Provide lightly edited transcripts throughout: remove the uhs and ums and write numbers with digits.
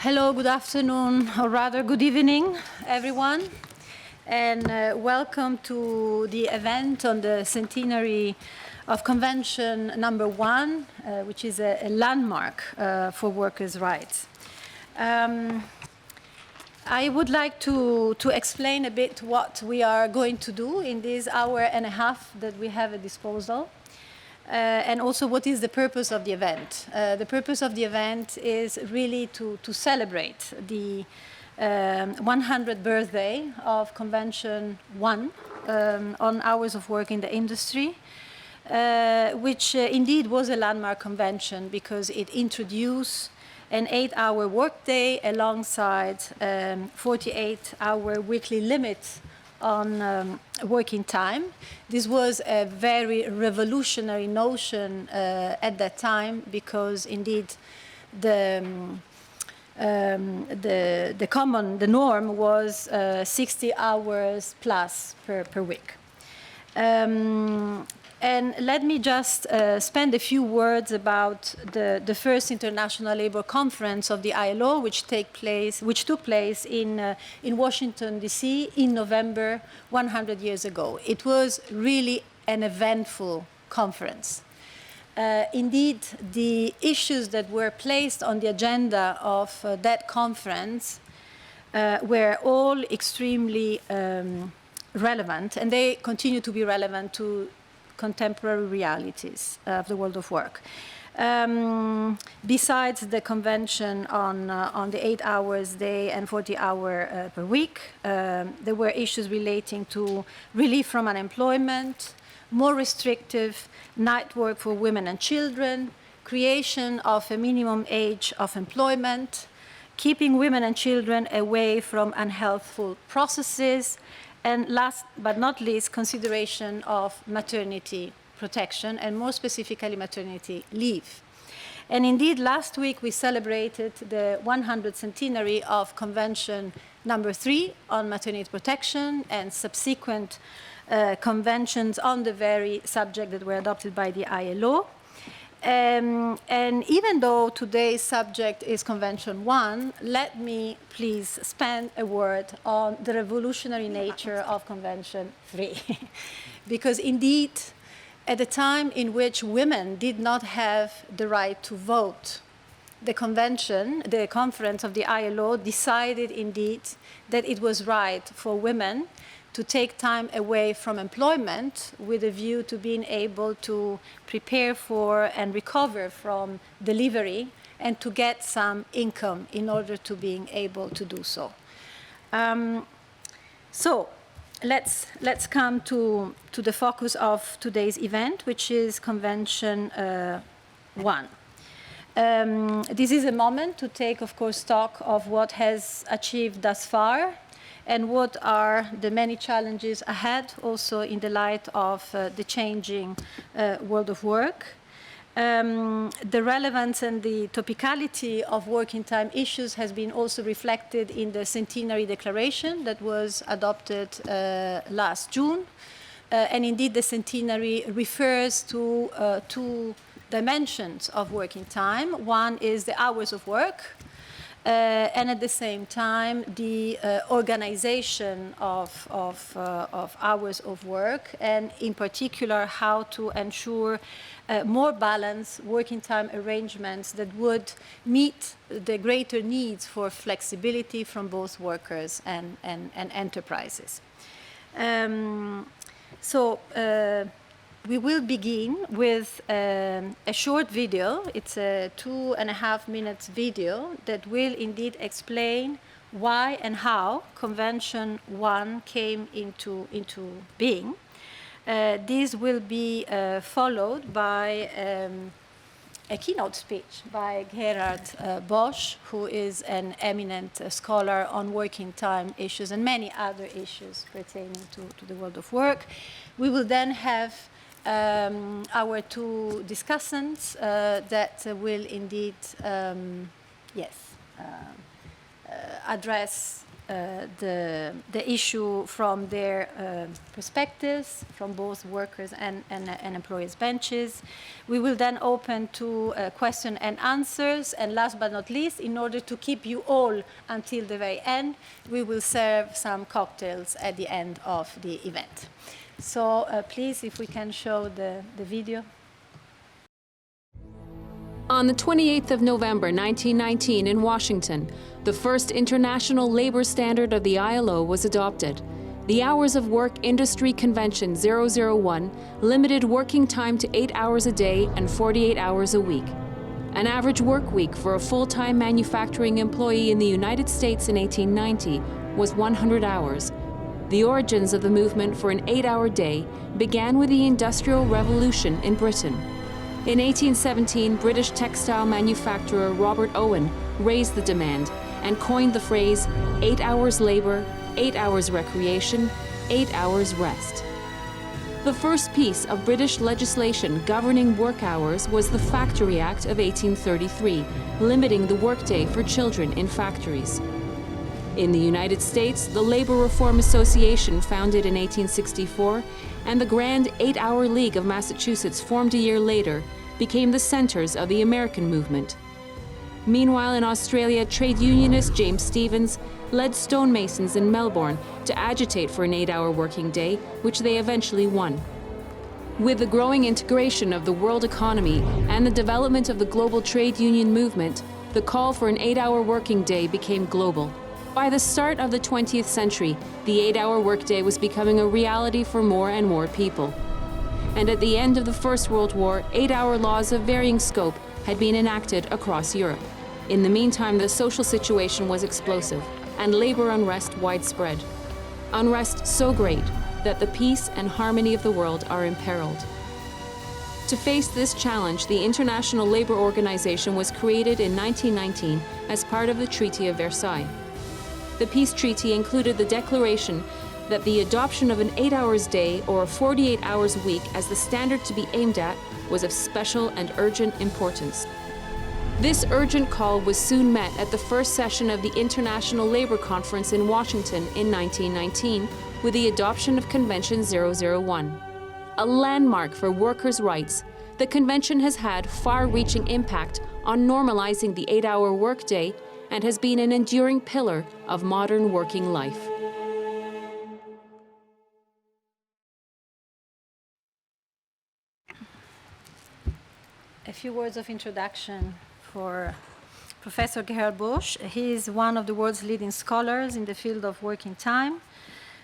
Hello, good afternoon, or rather good evening, everyone, and welcome to the event on the Centenary of Convention No.1, which is a landmark for workers' rights. I would like to explain a bit what we are going to do in this hour and a half that we have at disposal. And also what is the purpose of the event. The purpose of the event is really to celebrate the 100th birthday of Convention 1 on hours of work in the industry, which indeed was a landmark convention because it introduced an 8-hour workday alongside 48-hour weekly limit on working time. This was a very revolutionary notion at that time because indeed the norm was 60 hours plus per week. And let me just spend a few words about the first International Labour Conference of the ILO, which took place in Washington, D.C. in November 100 years ago. It was really an eventful conference. Indeed, the issues that were placed on the agenda of that conference were all extremely relevant, and they continue to be relevant to contemporary realities of the world of work. Besides the convention on the 8 hours day and 40-hour per week, there were issues relating to relief from unemployment, more restrictive night work for women and children, creation of a minimum age of employment, keeping women and children away from unhealthful processes, and last but not least, consideration of maternity protection, and more specifically, maternity leave. And indeed, last week we celebrated the 100th centenary of Convention No.3 on maternity protection and subsequent conventions on the very subject that were adopted by the ILO. And even though today's subject is Convention 1, let me please spend a word on the revolutionary nature of Convention 3. Because indeed, at the time in which women did not have the right to vote, the conference of the ILO decided indeed that it was right for women to take time away from employment with a view to being able to prepare for and recover from delivery and to get some income in order to being able to do so. So let's come to the focus of today's event, which is Convention 1. This is a moment to take, of course, stock of what has achieved thus far and what are the many challenges ahead, also in the light of the changing world of work. The relevance and the topicality of working time issues has been also reflected in the Centenary Declaration that was adopted last June. And indeed, the Centenary refers to two dimensions of working time. One is the hours of work, and at the same time, the organization of hours of work, and in particular, how to ensure more balanced working time arrangements that would meet the greater needs for flexibility from both workers and enterprises. We will begin with a short video. It's a 2.5 minutes video that will indeed explain why and how Convention 1 came into being. This will be followed by a keynote speech by Gerhard Bosch, who is an eminent scholar on working time issues and many other issues pertaining to the world of work. We will then have our two discussants that will indeed, address the issue from their perspectives, from both workers and employers' benches. We will then open to question and answers, and last but not least, in order to keep you all until the very end, we will serve some cocktails at the end of the event. So please, if we can show the video. On the 28th of November 1919 in Washington, the first international labor standard of the ILO was adopted. The Hours of Work Industry Convention 001 limited working time to 8 hours a day and 48 hours a week. An average work week for a full-time manufacturing employee in the United States in 1890 was 100 hours. The origins of the movement for an 8-hour day began with the Industrial Revolution in Britain. In 1817, British textile manufacturer Robert Owen raised the demand and coined the phrase 8 hours labor, 8 hours recreation, 8 hours rest. The first piece of British legislation governing work hours was the Factory Act of 1833, limiting the workday for children in factories. In the United States, the Labor Reform Association, founded in 1864, and the Grand 8-Hour League of Massachusetts, formed a year later, became the centers of the American movement. Meanwhile, in Australia, trade unionist James Stephens led stonemasons in Melbourne to agitate for an 8-hour working day, which they eventually won. With the growing integration of the world economy and the development of the global trade union movement, the call for an 8-hour working day became global. By the start of the 20th century, the 8-hour workday was becoming a reality for more and more people. And at the end of the First World War, 8-hour laws of varying scope had been enacted across Europe. In the meantime, the social situation was explosive and labor unrest widespread. Unrest so great that the peace and harmony of the world are imperiled. To face this challenge, the International Labour Organization was created in 1919 as part of the Treaty of Versailles. The peace treaty included the declaration that the adoption of an 8-hour day or a 48 hours week as the standard to be aimed at was of special and urgent importance. This urgent call was soon met at the first session of the International Labour Conference in Washington in 1919 with the adoption of Convention 001. A landmark for workers' rights, the convention has had far-reaching impact on normalizing the 8-hour workday and has been an enduring pillar of modern working life. A few words of introduction for Professor Gerhard Busch. He is one of the world's leading scholars in the field of working time,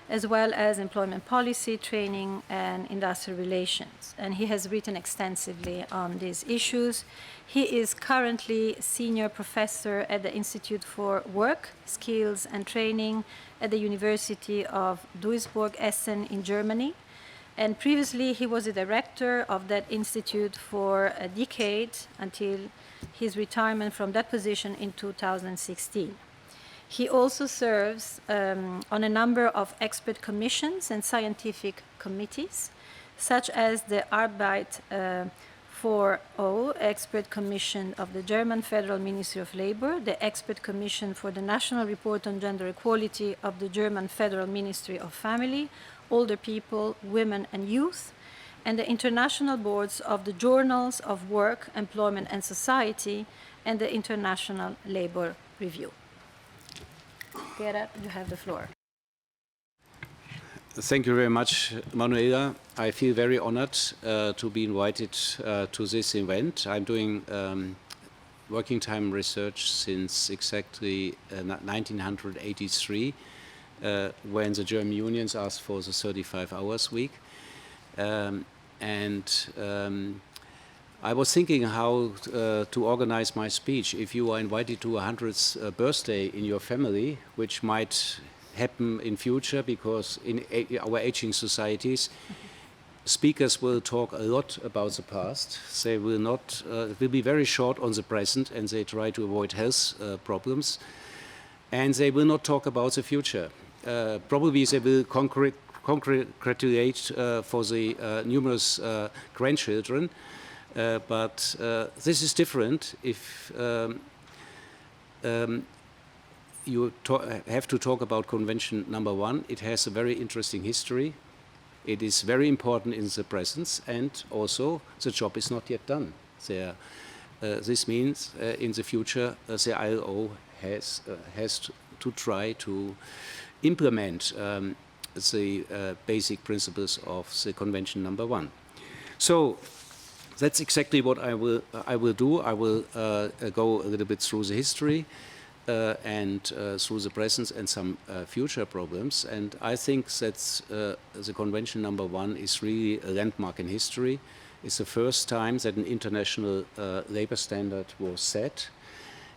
as well as employment policy, training, and industrial relations. And he has written extensively on these issues. He is currently senior professor at the Institute for Work, Skills, and Training at the University of Duisburg-Essen in Germany. And previously, he was a director of that institute for a decade until his retirement from that position in 2016. He also serves on a number of expert commissions and scientific committees, such as the Arbeit 4.0 Expert Commission of the German Federal Ministry of Labor, the Expert Commission for the National Report on Gender Equality of the German Federal Ministry of Family, Older People, Women and Youth, and the international boards of the Journals of Work, Employment and Society, and the International Labor Review. Gerhard, you have the floor. Thank you very much, Manuela. I feel very honored to be invited to this event. I'm doing working time research since exactly 1983, when the German unions asked for the 35 hours week. I was thinking how to organize my speech. If you are invited to a 100th birthday in your family, which might happen in future because in our aging societies, speakers will talk a lot about the past. They will not, will be very short on the present, and they try to avoid health problems. And they will not talk about the future. Probably they will congratulate for the numerous grandchildren. But this is different if you have to talk about Convention No.1. It has a very interesting history. It is very important in the present, and also the job is not yet done. This means in the future the ILO has to try to implement the basic principles of the Convention No.1. So that's exactly what I will do. I will go a little bit through the history and through the present and some future problems. And I think that the Convention No.1 is really a landmark in history. It's the first time that an international labor standard was set.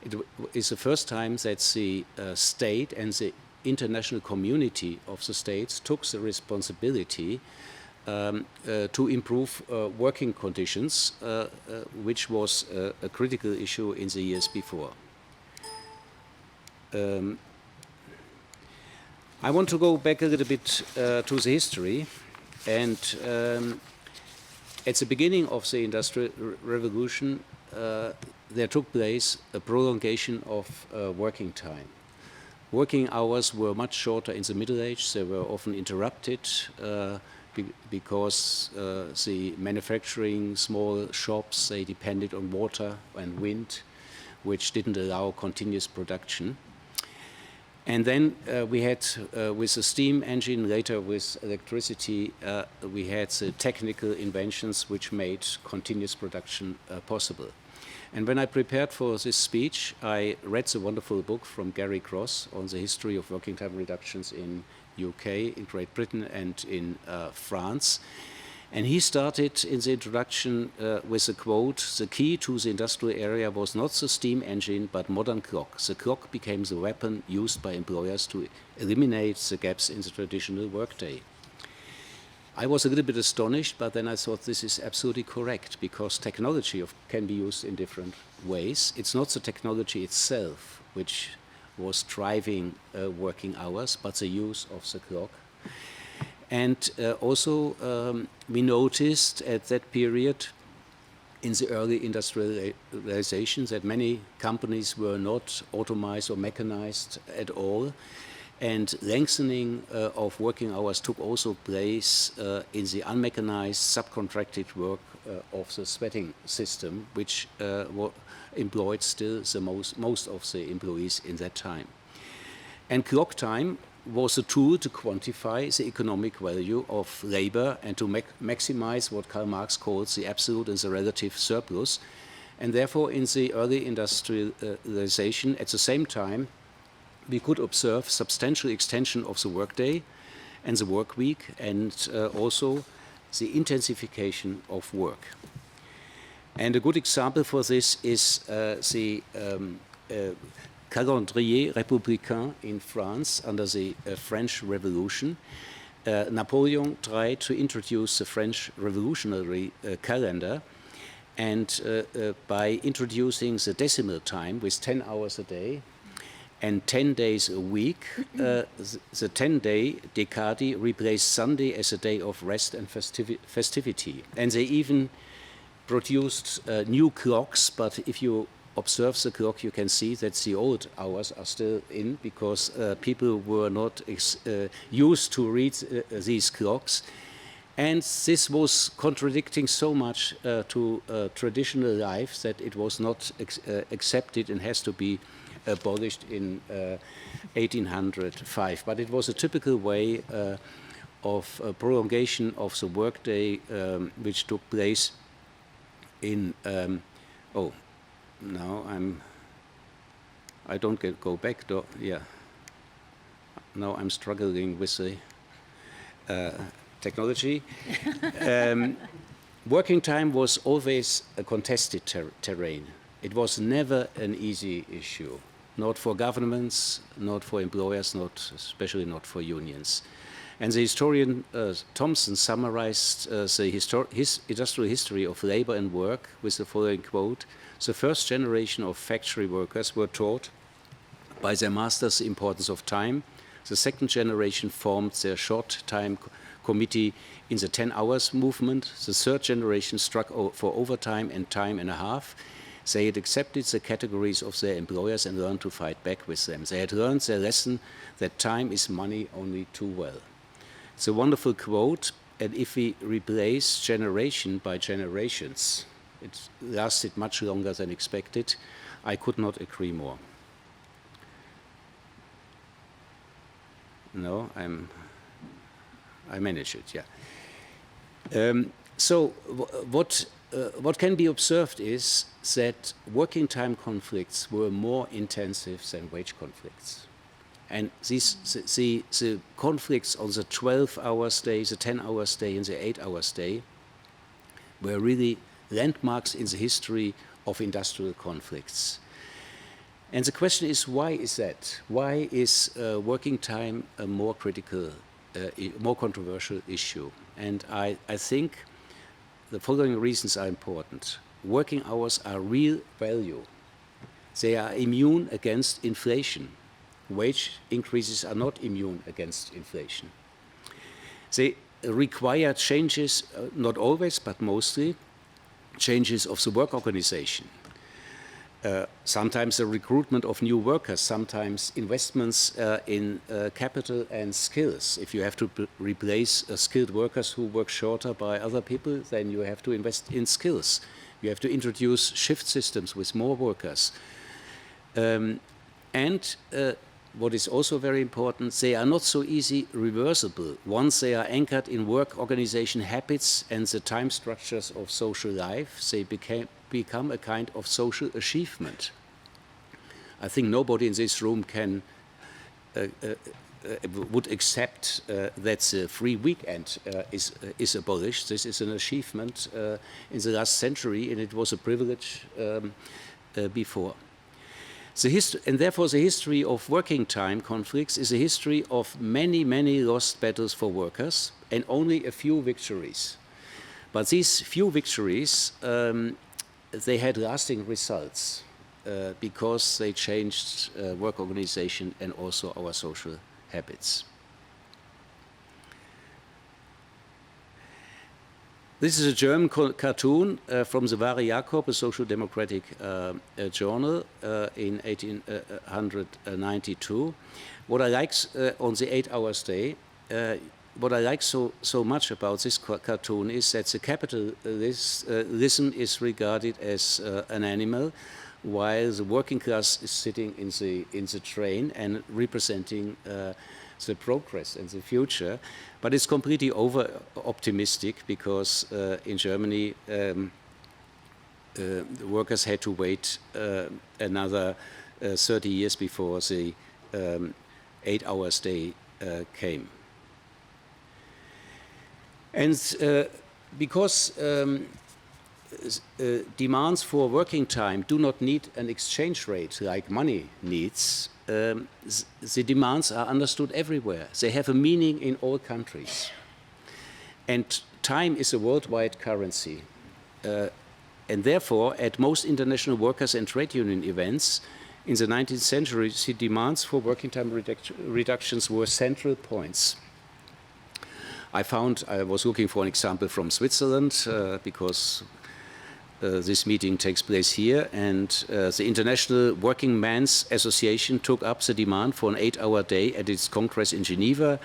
It is the first time that the state and the international community of the states took the responsibility to improve working conditions, which was a critical issue in the years before. I want to go back a little bit to the history, and at the beginning of the Industrial Revolution, there took place a prolongation of working time. Working hours were much shorter in the Middle Age. They were often interrupted because the manufacturing small shops, they depended on water and wind, which didn't allow continuous production. And then we had, with the steam engine, later with electricity, we had the technical inventions which made continuous production possible. And when I prepared for this speech, I read the wonderful book from Gary Cross on the history of working time reductions in UK, in Great Britain, and in France. And he started in the introduction with a quote: "The key to the industrial area was not the steam engine, but modern clock. The clock became the weapon used by employers to eliminate the gaps in the traditional workday." I was a little bit astonished, but then I thought this is absolutely correct, because technology can be used in different ways. It's not the technology itself which was driving working hours, but the use of the clock. And also we noticed at that period in the early industrialization that many companies were not automized or mechanized at all. And lengthening of working hours took also place in the unmechanized, subcontracted work of the sweating system, which employed still the most of the employees in that time. And clock time was a tool to quantify the economic value of labor and to maximize what Karl Marx calls the absolute and the relative surplus. And therefore, in the early industrialization, at the same time, we could observe substantial extension of the workday and the work week, and also the intensification of work. And a good example for this is the calendrier républicain in France under the French Revolution. Napoleon tried to introduce the French revolutionary calendar, and by introducing the decimal time with 10 hours a day and 10 days a week, the 10-day decade replaced Sunday as a day of rest and festivity. And they even produced new clocks, but if you observe the clock, you can see that the old hours are still in, because people were not used to read these clocks. And this was contradicting so much to traditional life that it was not accepted and has to be abolished in 1805. But it was a typical way of prolongation of the workday which took place in, now I don't go back, yeah. Now I'm struggling with the technology. Working time was always a contested terrain. It was never an easy issue, not for governments, not for employers, especially not for unions. And the historian Thompson summarized the industrial history of labor and work with the following quote: "The first generation of factory workers were taught by their masters the importance of time. The second generation formed their short time committee in the 10 hours movement. The third generation struck for overtime and time and a half. They had accepted the categories of their employers and learned to fight back with them. They had learned their lesson that time is money only too well. It's a wonderful quote, and if we replace generation by generations, it lasted much longer than expected. I could not agree more. No, I manage it, yeah. So what can be observed is that working time conflicts were more intensive than wage conflicts. And the conflicts on the 12-hour day, the 10-hour day, and the 8-hour day were really landmarks in the history of industrial conflicts. And the question is, why is that? Why is working time a more critical, more controversial issue? And I think the following reasons are important. Working hours are real value. They are immune against inflation. Wage increases are not immune against inflation. They require changes, not always, but mostly, changes of the work organization. Sometimes the recruitment of new workers, sometimes investments in capital and skills. If you have to replace skilled workers who work shorter by other people, then you have to invest in skills. You have to introduce shift systems with more workers. What is also very important, they are not so easy reversible. Once they are anchored in work organization habits and the time structures of social life, they become a kind of social achievement. I think nobody in this room would accept that the free weekend is abolished. This is an achievement in the last century, and it was a privilege before. And therefore the history of working time conflicts is a history of many, many lost battles for workers and only a few victories. But these few victories, they had lasting results because they changed work organization and also our social habits. This is a German cartoon from the Wahre Jakob, a social democratic journal in 1892. What I like on the 8-hour day, what I like so much about this cartoon is that the capitalism is regarded as an animal, while the working class is sitting in the train and representing the progress and the future. But it's completely over-optimistic because in Germany the workers had to wait another 30 years before the 8-hour day came. And because demands for working time do not need an exchange rate like money needs, the demands are understood everywhere. They have a meaning in all countries. And time is a worldwide currency. And therefore, at most international workers' and trade union events in the 19th century, the demands for working time reductions were central points. I was looking for an example from Switzerland because this meeting takes place here, and the International Working Men's Association took up the demand for an 8-hour day at its Congress in Geneva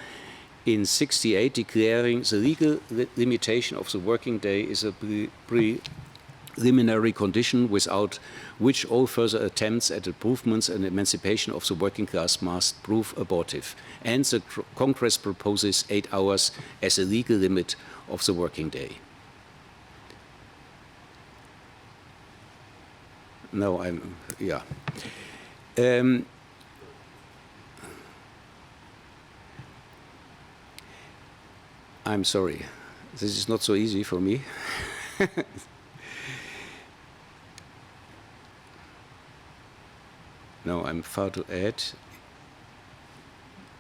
in '68, declaring the legal limitation of the working day is a preliminary condition without which all further attempts at improvements and emancipation of the working class must prove abortive. And the Congress proposes 8 hours as a legal limit of the working day. No, yeah. I'm sorry. This is not so easy for me. No, I'm far to add.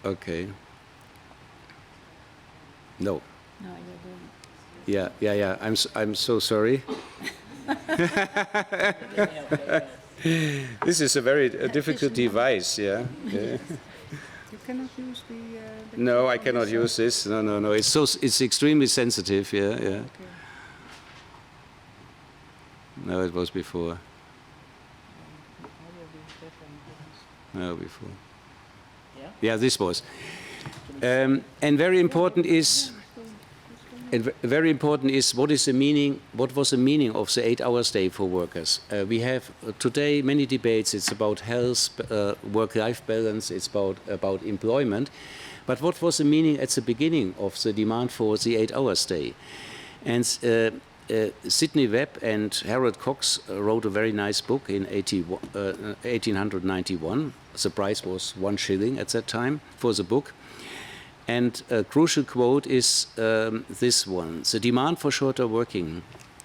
Okay. No. No, you're doing. Yeah. I'm so sorry. This is a very difficult device, yeah. You cannot use the No, I cannot use this. No. It's extremely sensitive, yeah. Okay. No, it was before. No, before. Yeah? Yeah, this was. And very important is. And very important is what is the meaning. What was the meaning of the 8-hour day for workers? We have today many debates. It's about health, work-life balance. It's about employment. But what was the meaning at the beginning of the demand for the 8-hour day? And Sidney Webb and Harold Cox wrote a very nice book in 1891. The price was 1 shilling at that time for the book. And a crucial quote is this one: the demand for shorter working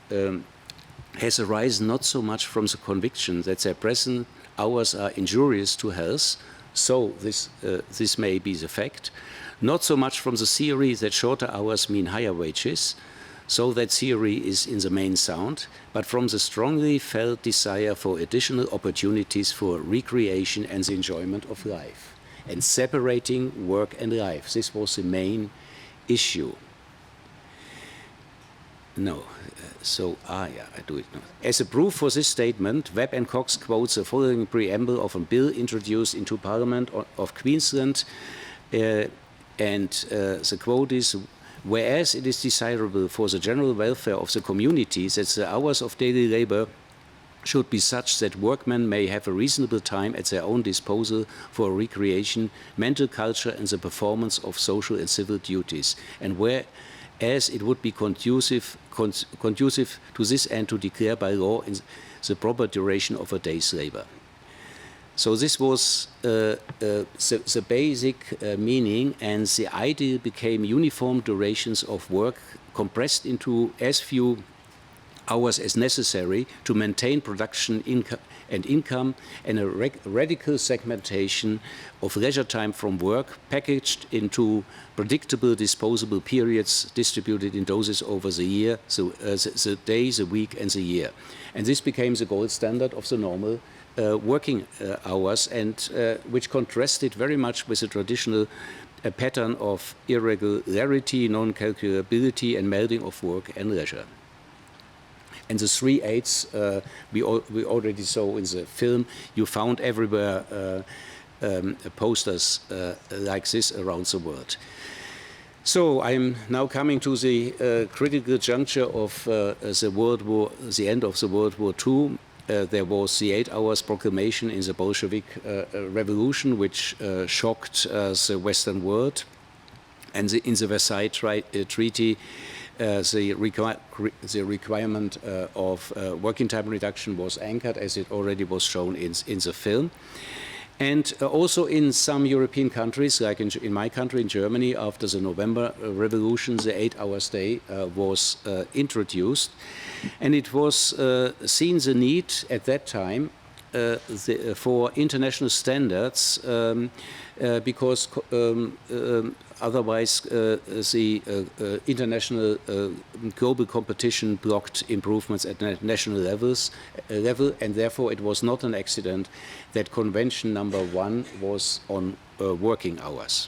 has arisen not so much from the conviction that their present hours are injurious to health, so this may be the fact, not so much from the theory that shorter hours mean higher wages, so that theory is in the main sound, but from the strongly felt desire for additional opportunities for recreation and the enjoyment of life, and separating work and life. This was the main issue. No, I do it now. As a proof for this statement, Webb and Cox quotes the following preamble of a bill introduced into Parliament of Queensland, and the quote is: whereas it is desirable for the general welfare of the community that the hours of daily labor should be such that workmen may have a reasonable time at their own disposal for recreation, mental culture, and the performance of social and civil duties, and whereas it would be conducive to this end to declare by law in the proper duration of a day's labor. So this was the basic meaning, and the ideal became uniform durations of work compressed into as few hours as necessary to maintain production and income, and a radical segmentation of leisure time from work packaged into predictable disposable periods distributed in doses over the year, so the day, the week, and the year. And this became the gold standard of the normal working hours, and which contrasted very much with the traditional pattern of irregularity, non-calculability, and melding of work and leisure. And the 3 8s we already saw in the film. You found everywhere posters like this around the world. So I'm now coming to the critical juncture of the end of the World War II. There was the 8 hours proclamation in the Bolshevik Revolution, which shocked the Western world. And in the Versailles Treaty, the requirement of working time reduction was anchored, as it already was shown in the film. And also in some European countries, like in my country, in Germany, after the November Revolution, the 8 hours day was introduced. And it was seen the need at that time for international standards, because otherwise the international global competition blocked improvements at national level, and therefore it was not an accident that Convention No.1 was on working hours.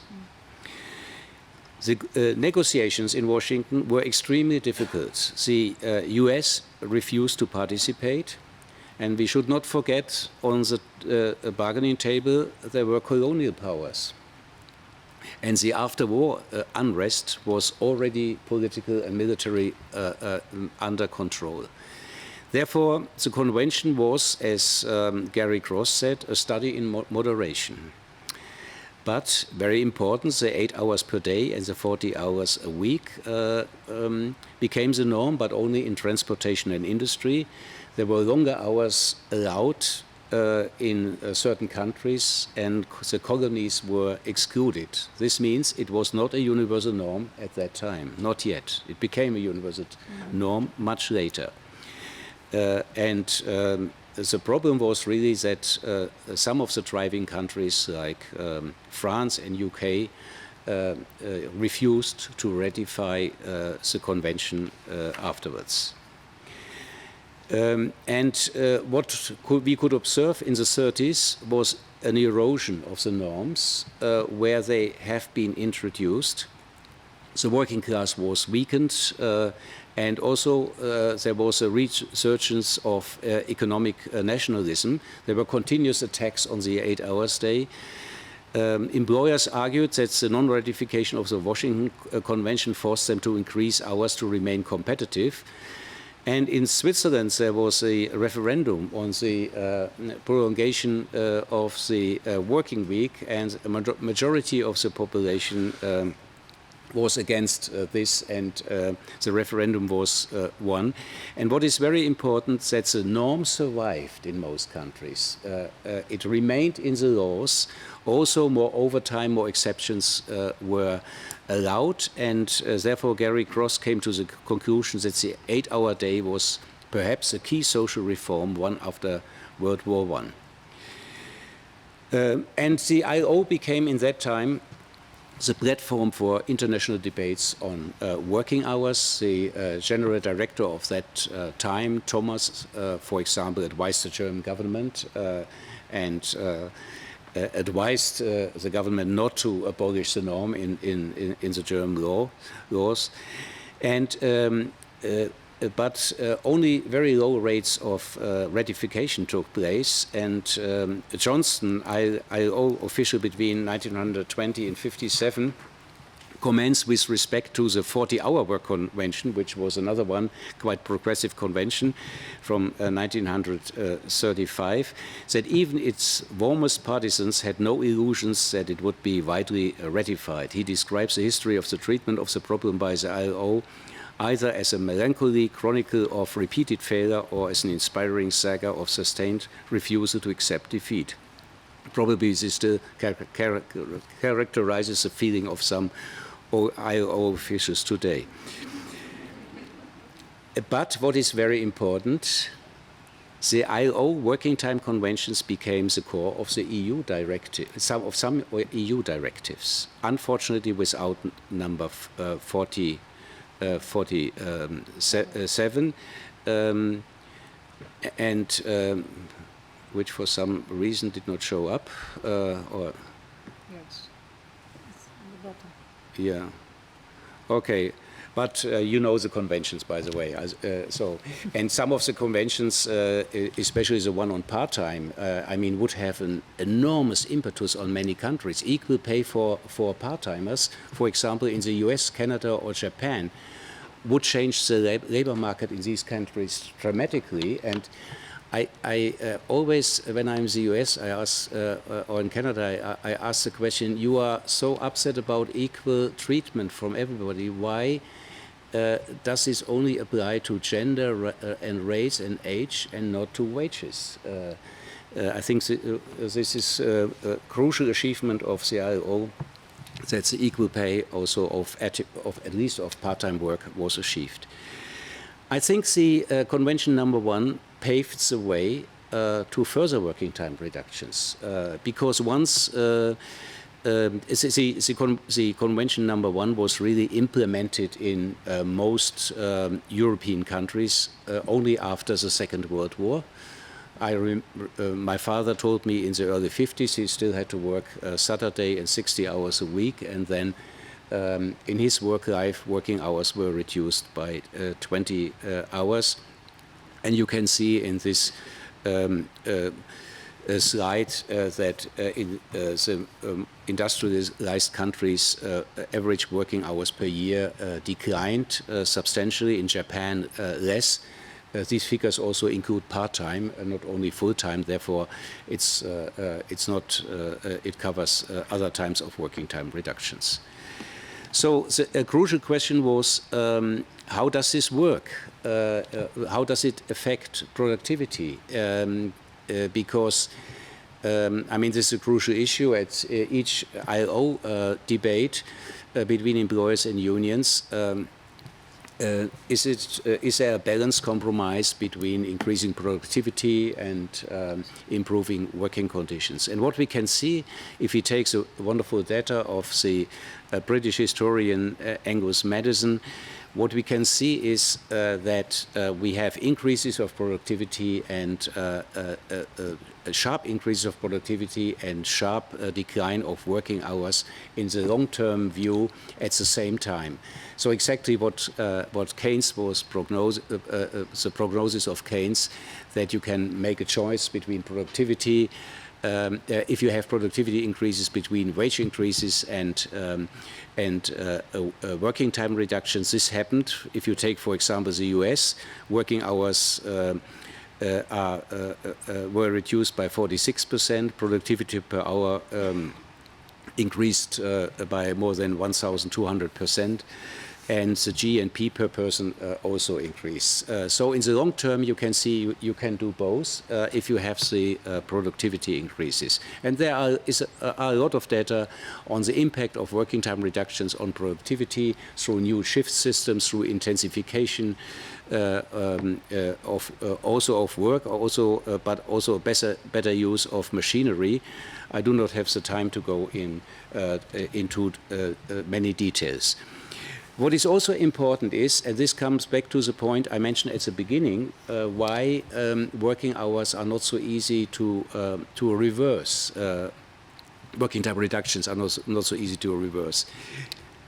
The negotiations in Washington were extremely difficult. The US refused to participate, and we should not forget, on the bargaining table there were colonial powers. And the after-war unrest was already political and military under control. Therefore, the convention was, as Gary Cross said, a study in moderation. But very important, the 8 hours per day and the 40 hours a week became the norm, but only in transportation and industry. There were longer hours allowed in certain countries, and the colonies were excluded. This means it was not a universal norm at that time, not yet. It became a universal norm much later. The problem was really that some of the thriving countries like France and UK refused to ratify the convention afterwards. What we could observe in the 30s was an erosion of the norms where they have been introduced. the working class was weakened, and also there was a resurgence of economic nationalism. There were continuous attacks on the 8 hours day. Employers argued that the non-ratification of the Washington Convention forced them to increase hours to remain competitive. And in Switzerland, there was a referendum on the prolongation of the working week, and a majority of the population was against this, and the referendum was won. And what is very important, that the norm survived in most countries. It remained in the laws. Also, more overtime, more exceptions were allowed, and therefore Gary Cross came to the conclusion that the 8-hour day was perhaps a key social reform, one after World War I. And the ILO became, in that time, the platform for international debates on working hours. The general director of that time, Thomas, for example, advised the German government and advised the government not to abolish the norm in the German laws. And but only very low rates of ratification took place, and Johnston, ILO official between 1920 and 57, commenced with respect to the 40-hour work convention, which was another one, quite progressive convention from 1935, that even its warmest partisans had no illusions that it would be widely ratified. He describes the history of the treatment of the problem by the ILO either as a melancholy chronicle of repeated failure or as an inspiring saga of sustained refusal to accept defeat. Probably this still characterizes the feeling of some ILO officials today. But what is very important, the ILO working time conventions became the core of the EU directive, some EU directives, unfortunately without number 47, and which for some reason did not show up, or Yes. It's on the bottom. yeah, okay, but you know the conventions, by the way. So, and some of the conventions, especially the one on part-time, I mean, would have an enormous impetus on many countries. Equal pay for part-timers, for example, in the US, Canada, or Japan, would change the labor market in these countries dramatically. And I always, when I'm in the US, I ask, or in Canada, I ask the question: you are so upset about equal treatment from everybody. Why does this only apply to gender and race and age and not to wages? I think this is a crucial achievement of the ILO, that the equal pay also of at least of part-time work was achieved. I think the Convention No.1 paved the way to further working time reductions, because once the Convention No.1 was really implemented in most European countries only after the Second World War. My father told me in the early 50s he still had to work Saturday and 60 hours a week, and then in his work life, working hours were reduced by 20 hours. And you can see in this slide that in the industrialized countries, average working hours per year declined substantially. In Japan, less. These figures also include part-time, not only full-time. Therefore, it's not. It covers other types of working time reductions. So a crucial question was, how does this work? How does it affect productivity? Because I mean, this is a crucial issue at each ILO debate between employers and unions. Is there a balanced compromise between increasing productivity and improving working conditions? And what we can see, if we take the wonderful data of the British historian Angus Maddison, what we can see is that we have increases of productivity and a sharp increase of productivity and sharp decline of working hours in the long-term view at the same time. So exactly what Keynes was the prognosis of Keynes, that you can make a choice between productivity, if you have productivity increases between wage increases and working time reductions. This happened. If you take, for example, the US, working hours were reduced by 46%, productivity per hour increased by more than 1,200%, and the GNP per person also increased. So in the long term, you can see you can do both if you have the productivity increases. And there are a lot of data on the impact of working time reductions on productivity through new shift systems, through intensification also of work, but also better use of machinery. I do not have the time to go into many details. What is also important is, and this comes back to the point I mentioned at the beginning, why working hours are not so easy to reverse. Working time reductions are not so easy to reverse.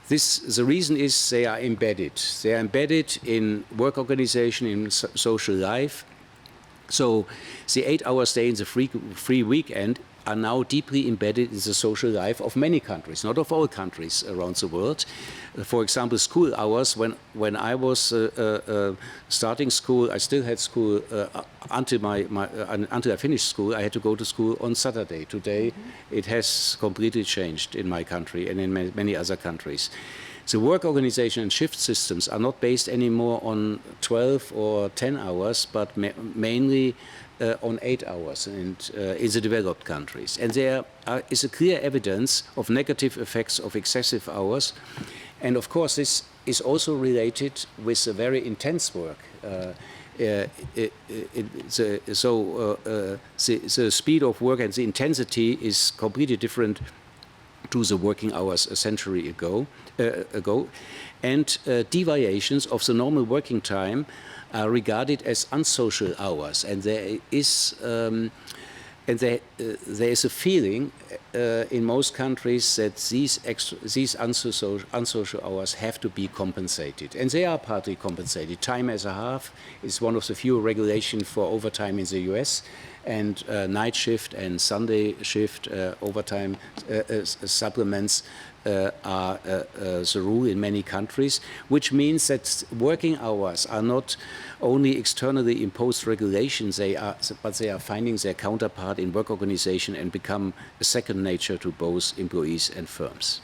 The reason is they are embedded. They are embedded in work organization, in social life. So the 8-hour stay in the free weekend are now deeply embedded in the social life of many countries, not of all countries around the world. For example, school hours, when I was starting school, I still had school until I finished school. I had to go to school on Saturday. Today, it has completely changed in my country and in many other countries. The work organization and shift systems are not based anymore on 12 or 10 hours, but mainly on 8 hours and in the developed countries. And there is a clear evidence of negative effects of excessive hours. And of course, this is also related with the very intense work. The speed of work and the intensity is completely different to the working hours a century ago. And deviations of the normal working time are regarded as unsocial hours, and there is a feeling in most countries that these unsocial hours have to be compensated, and they are partly compensated. Time as a half is one of the few regulations for overtime in the US, and night shift and Sunday shift overtime supplements are the rule in many countries, which means that working hours are not only externally imposed regulations, but they are finding their counterpart in work organization and become a second nature to both employees and firms.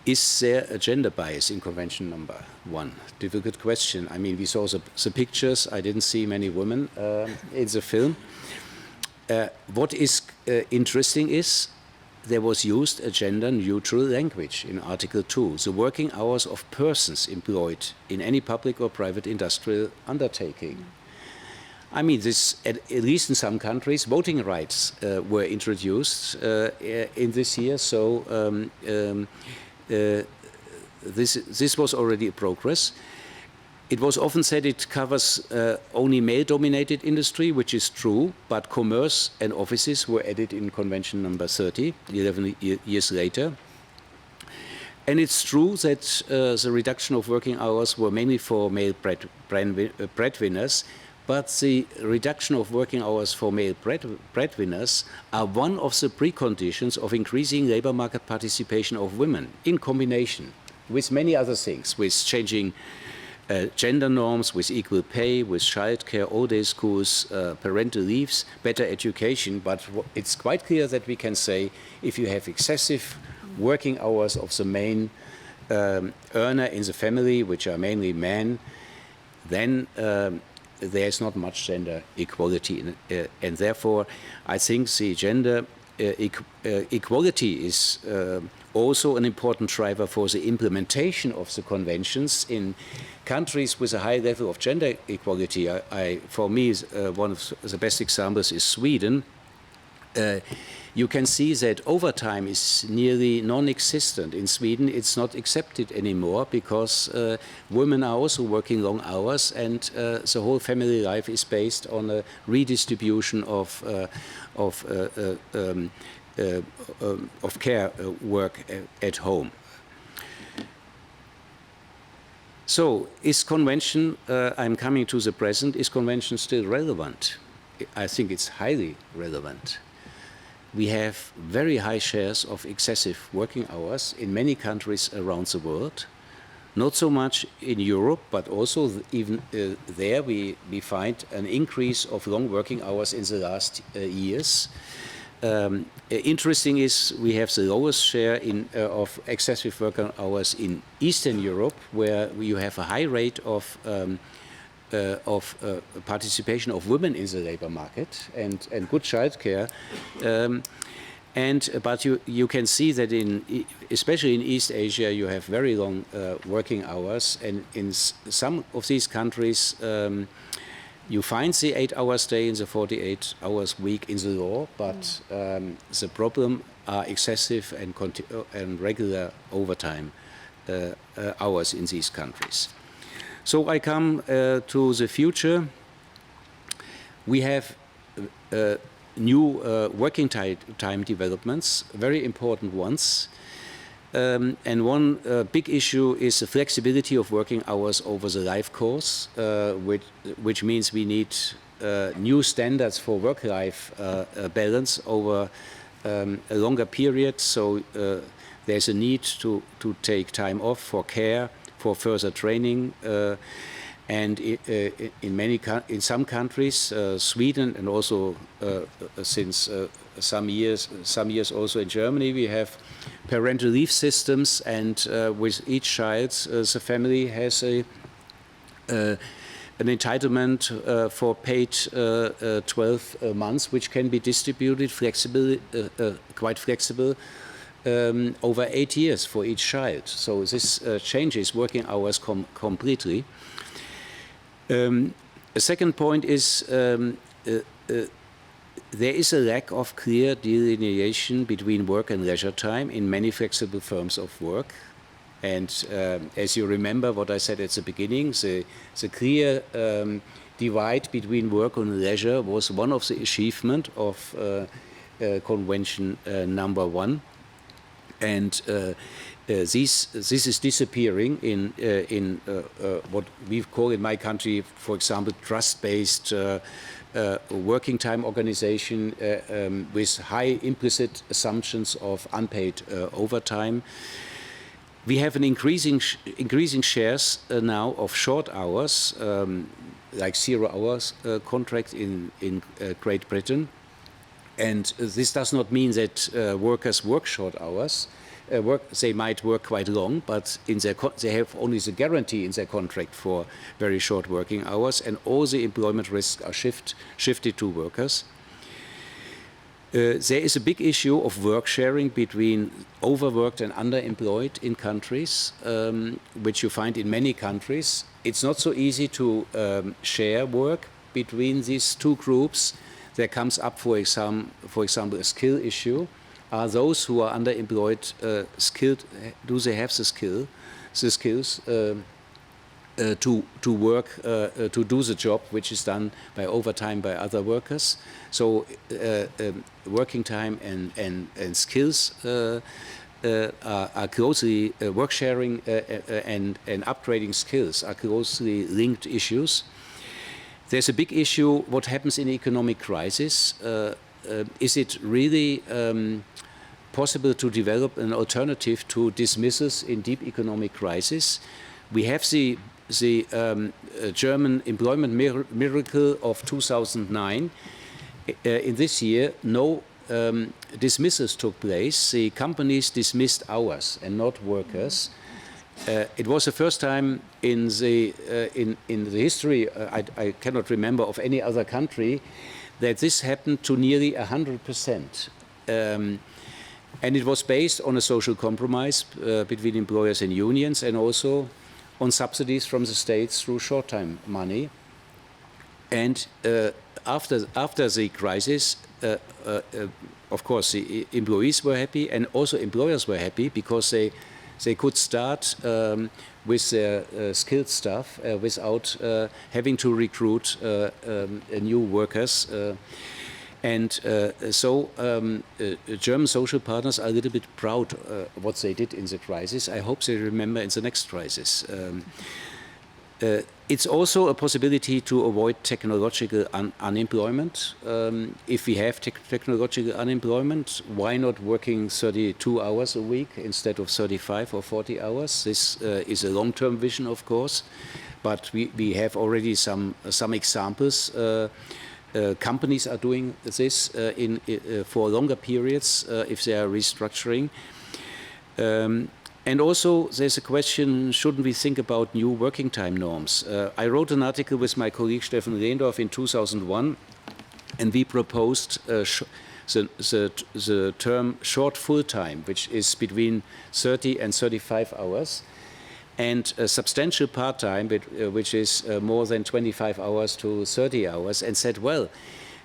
Is there a gender bias in Convention number 1? Difficult question. I mean, we saw the pictures. I didn't see many women in the film. What is interesting is there was used a gender-neutral language in Article 2, the working hours of persons employed in any public or private industrial undertaking. I mean, this, at least in some countries, voting rights were introduced in this year, so this was already a progress. It was often said it covers only male-dominated industry, which is true, but commerce and offices were added in Convention number 30, 11 years later. And it's true that the reduction of working hours were mainly for male breadwinners, but the reduction of working hours for male breadwinners are one of the preconditions of increasing labor market participation of women, in combination with many other things, with changing gender norms, with equal pay, with childcare, all-day schools, parental leaves, better education. But it's quite clear that we can say if you have excessive working hours of the main earner in the family, which are mainly men, then there's not much gender equality. And therefore, I think the gender equality is also an important driver for the implementation of the conventions in countries with a high level of gender equality. For me, one of the best examples is Sweden. you can see that overtime is nearly non-existent. In Sweden, it's not accepted anymore because women are also working long hours, and the whole family life is based on a redistribution of care work at home. So, is convention, I'm coming to the present, is convention still relevant? I think it's highly relevant. We have very high shares of excessive working hours in many countries around the world. Not so much in Europe, but also even there we find an increase of long working hours in the last years. Interesting is we have the lowest share of excessive working hours in Eastern Europe, where you have a high rate of participation of women in the labor market and good childcare. But you can see that especially in East Asia, you have very long working hours, and in some of these countries, you find the 8-hour day in the 48 hours week in the law, but the problem are excessive and regular overtime hours in these countries. So I come to the future. We have new working time developments, very important ones. And one big issue is the flexibility of working hours over the life course, which means we need new standards for work-life balance over a longer period. So there's a need to take time off for care, for further training, and in some countries, Sweden, and also since some years also in Germany, we have parental leave systems, and with each child, the family has an entitlement for paid 12 months, which can be distributed quite flexible over 8 years for each child. So this changes working hours completely. A second point is there is a lack of clear delineation between work and leisure time in many flexible forms of work. And as you remember what I said at the beginning, the clear divide between work and leisure was one of the achievements of Convention No.1. And this is disappearing in what we call in my country, for example, trust-based working time organization with high implicit assumptions of unpaid overtime. We have an increasing shares now of short hours, like 0 hours contract in Great Britain. And this does not mean that workers work short hours. They might work quite long, but they have only the guarantee in their contract for very short working hours, and all the employment risks are shifted to workers. There is a big issue of work sharing between overworked and underemployed in countries, which you find in many countries. It's not so easy to share work between these two groups. There comes up, for example, a skill issue. Are those who are underemployed skilled? Do they have the skills to work, to do the job which is done by overtime by other workers? So working time and skills are closely, work sharing and upgrading skills are closely linked issues. There's a big issue, what happens in economic crisis. Is it really possible to develop an alternative to dismissals in deep economic crisis? We have the German employment miracle of 2009. In this year, no dismissals took place. The companies dismissed hours and not workers. It was the first time in the history, I cannot remember of any other country, that this happened to nearly 100%. And it was based on a social compromise between employers and unions, and also on subsidies from the states through short-time money. And after the crisis, of course, the employees were happy, and also employers were happy because they could start with their skilled staff without having to recruit new workers. German social partners are a little bit proud of what they did in the crisis. I hope they remember in the next crisis. It's also a possibility to avoid technological unemployment. If we have technological unemployment, why not working 32 hours a week instead of 35 or 40 hours? This is a long-term vision, of course, but we have already some examples. Companies are doing this for longer periods if they are restructuring. And also, there's a question, shouldn't we think about new working time norms? I wrote an article with my colleague Steffen Rehndorf in 2001, and we proposed the term short full-time, which is between 30 and 35 hours, and substantial part-time, which is more than 25 hours to 30 hours, and said, well,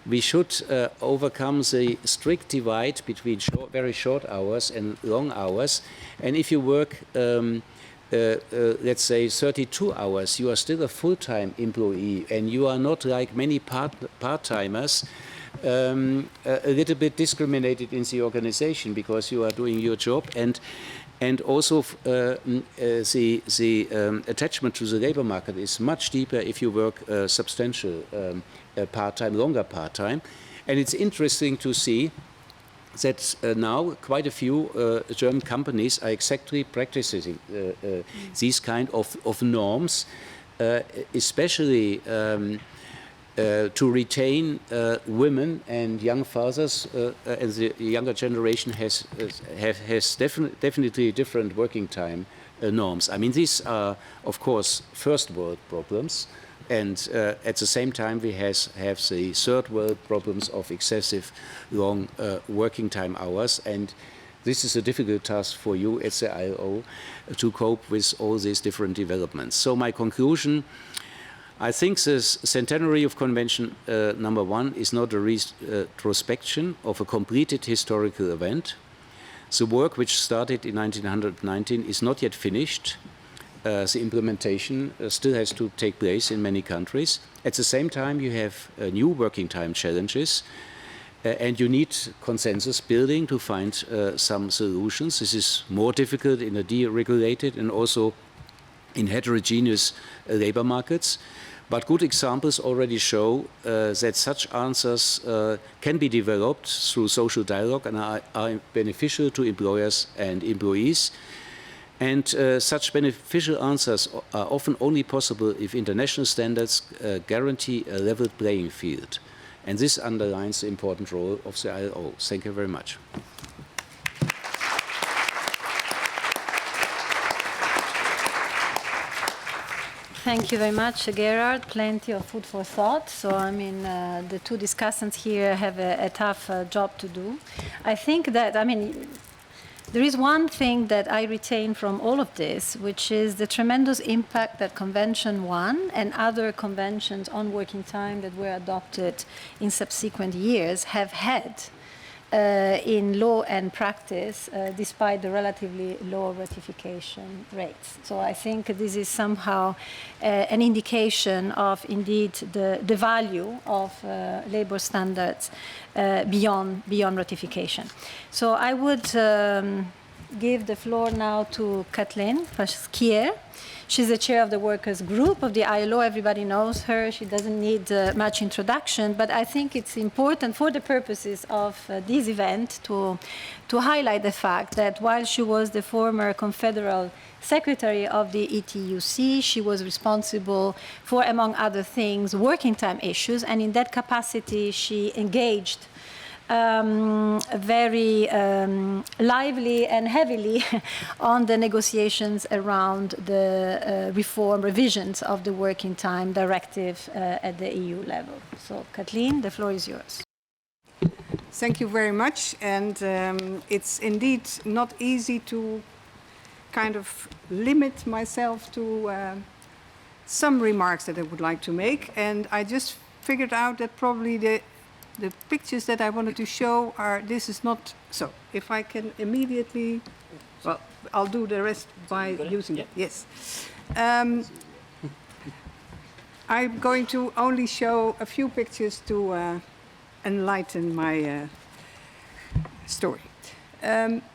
we should overcome the strict divide between very short hours and long hours. And if you work, let's say, 32 hours, you are still a full-time employee, and you are not like many part-timers, a little bit discriminated in the organization because you are doing your job. And also the attachment to the labor market is much deeper if you work substantial part-time, longer part-time. And it's interesting to see that now quite a few German companies are exactly practicing these kind of norms, especially to retain women and young fathers, and the younger generation has definitely different working time norms. I mean, these are, of course, first world problems, and at the same time we have the third world problems of excessive long working time hours, and this is a difficult task for you at the ILO to cope with all these different developments. So my conclusion, I think this Centenary of Convention No.1 is not a retrospection of a completed historical event. The work which started in 1919 is not yet finished. The implementation still has to take place in many countries. At the same time, you have new working time challenges, and you need consensus building to find some solutions. This is more difficult in a deregulated and also in heterogeneous labor markets. But good examples already show that such answers can be developed through social dialogue and are beneficial to employers and employees. And such beneficial answers are often only possible if international standards guarantee a level playing field. And this underlines the important role of the ILO. Thank you very much. Thank you very much, Gerhard. Plenty of food for thought. So, I mean, the two discussants here have a tough job to do. I think that, I mean, there is one thing that I retain from all of this, which is the tremendous impact that Convention 1 and other conventions on working time that were adopted in subsequent years have had in law and practice, despite the relatively low ratification rates. So I think this is somehow an indication of, indeed, the value of labor standards beyond ratification. So I would give the floor now to Kathleen Pasquier. She's the chair of the workers group of the ILO. Everybody knows her. She doesn't need much introduction, but I think it's important for the purposes of this event to highlight the fact that while she was the former confederal secretary of the ETUC, she was responsible for, among other things, working time issues, and in that capacity she engaged very lively and heavily on the negotiations around the revisions of the Working Time Directive at the EU level. So, Kathleen, the floor is yours. Thank you very much. And it's indeed not easy to kind of limit myself to some remarks that I would like to make. And I just figured out that probably the the pictures that I wanted to show are, this is not, so if I can immediately, well, I'll do the rest by using it, yes. I'm going to only show a few pictures to enlighten my story.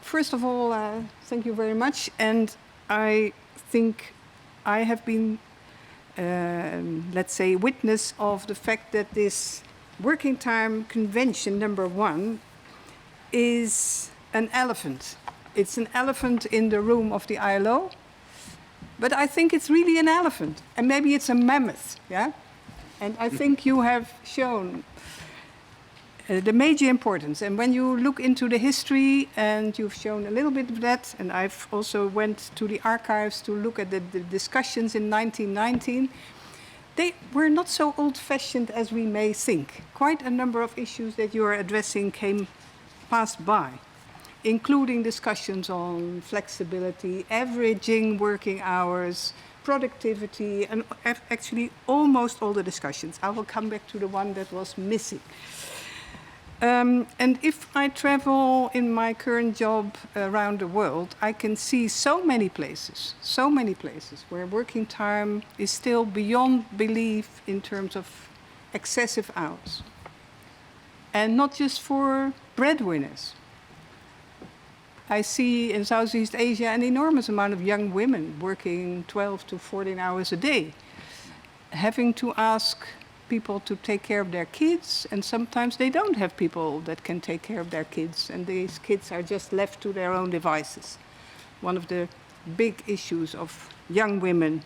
First of all, thank you very much, and I think I have been, let's say, witness of the fact that this Working Time Convention No.1 is an elephant. It's an elephant in the room of the ILO, but I think it's really an elephant, and maybe it's a mammoth, yeah? And I think you have shown the major importance. And when you look into the history, and you've shown a little bit of that, and I've also went to the archives to look at the discussions in 1919, they were not so old-fashioned as we may think. Quite a number of issues that you are addressing passed by, including discussions on flexibility, averaging working hours, productivity, and actually almost all the discussions. I will come back to the one that was missing. And if I travel in my current job around the world, I can see so many places where working time is still beyond belief in terms of excessive hours. And not just for breadwinners. I see in Southeast Asia an enormous amount of young women working 12 to 14 hours a day, having to ask people to take care of their kids, and sometimes they don't have people that can take care of their kids, and these kids are just left to their own devices. One of the big issues of young women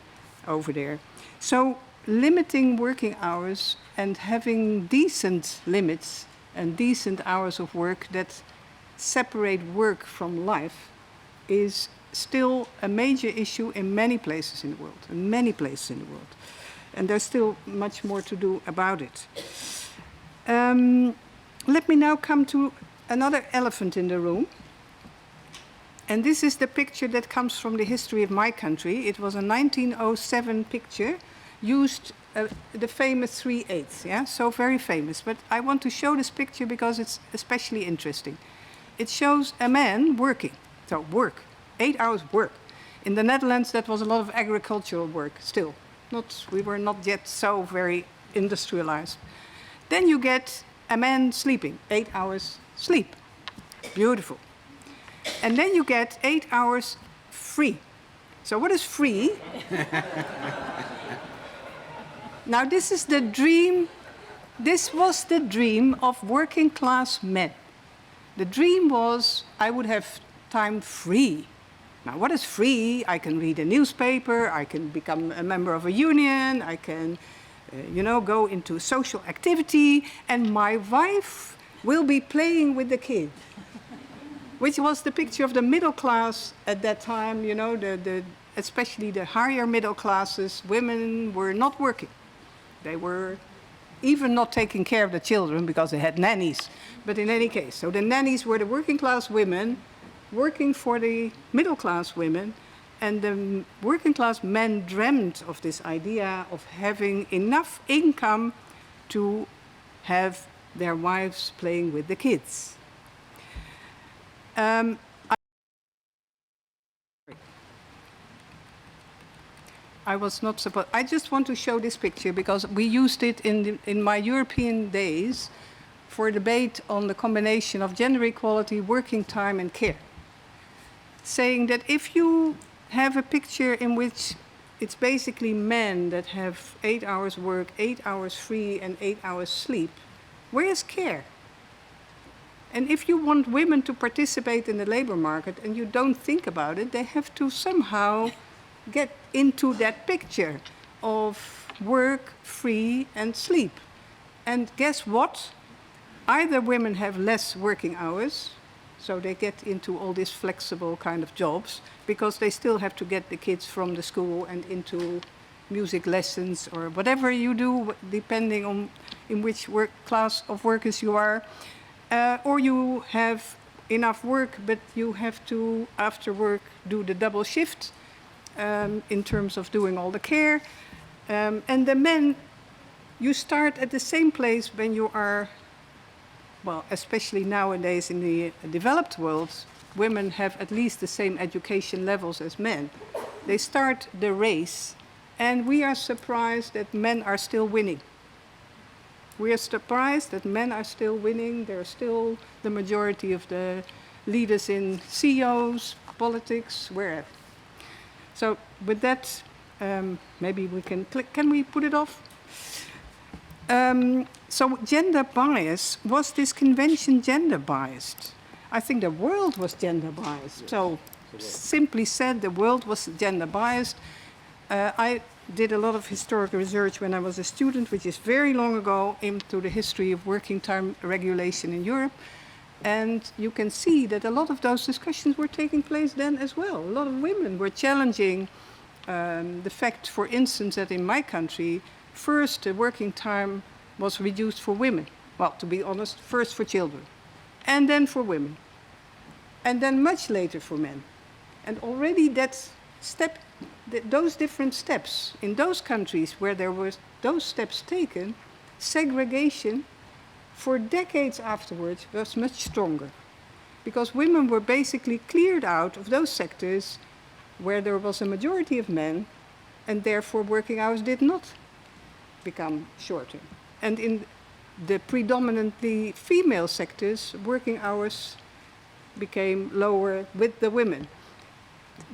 over there. So limiting working hours and having decent limits and decent hours of work that separate work from life is still a major issue in many places in the world, And there's still much more to do about it. Let me now come to another elephant in the room. And this is the picture that comes from the history of my country. It was a 1907 picture, used the famous 3/8, yeah? So very famous. But I want to show this picture because it's especially interesting. It shows a man working, so work, 8 hours work. In the Netherlands, that was a lot of agricultural work still. We were not yet so very industrialized. Then you get a man sleeping, 8 hours sleep. Beautiful. And then you get 8 hours free. So what is free? Now this is the dream, this was the dream of working class men. The dream was I would have time free. Now, what is free? I can read a newspaper, I can become a member of a union, I can, go into social activity, and my wife will be playing with the kid. Which was the picture of the middle class at that time, especially the higher middle classes. Women were not working. They were even not taking care of the children because they had nannies. But in any case, so the nannies were the working class women working for the middle class women, and the working class men dreamt of this idea of having enough income to have their wives playing with the kids. I was not supposed. I just want to show this picture because we used it in my European days for a debate on the combination of gender equality, working time, and care. Saying that if you have a picture in which it's basically men that have 8 hours work, 8 hours free, and 8 hours sleep, where is care? And if you want women to participate in the labor market and you don't think about it, they have to somehow get into that picture of work, free, and sleep. And guess what? Either women have less working hours, so they get into all these flexible kind of jobs, because they still have to get the kids from the school and into music lessons or whatever you do, depending on in which class of workers you are. Or you have enough work, but you have to, after work, do the double shift in terms of doing all the care. And the men, you start at the same place when you are well, especially nowadays in the developed world, women have at least the same education levels as men. They start the race, and we are surprised that men are still winning. We are surprised that men are still winning. They're still the majority of the leaders in CEOs, politics, wherever. So with that, maybe we can click. Can we put it off? So gender bias, was this convention gender biased? I think the world was gender biased. Yes. So simply said, the world was gender biased. I did a lot of historical research when I was a student, which is very long ago, into the history of working time regulation in Europe. And you can see that a lot of those discussions were taking place then as well. A lot of women were challenging the fact, for instance, that in my country, first the working time was reduced for women. Well, to be honest, first for children, and then for women, and then much later for men. And already that step, those different steps, in those countries where there were those steps taken, segregation for decades afterwards was much stronger, because women were basically cleared out of those sectors where there was a majority of men, and therefore working hours did not become shorter. And in the predominantly female sectors, working hours became lower with the women.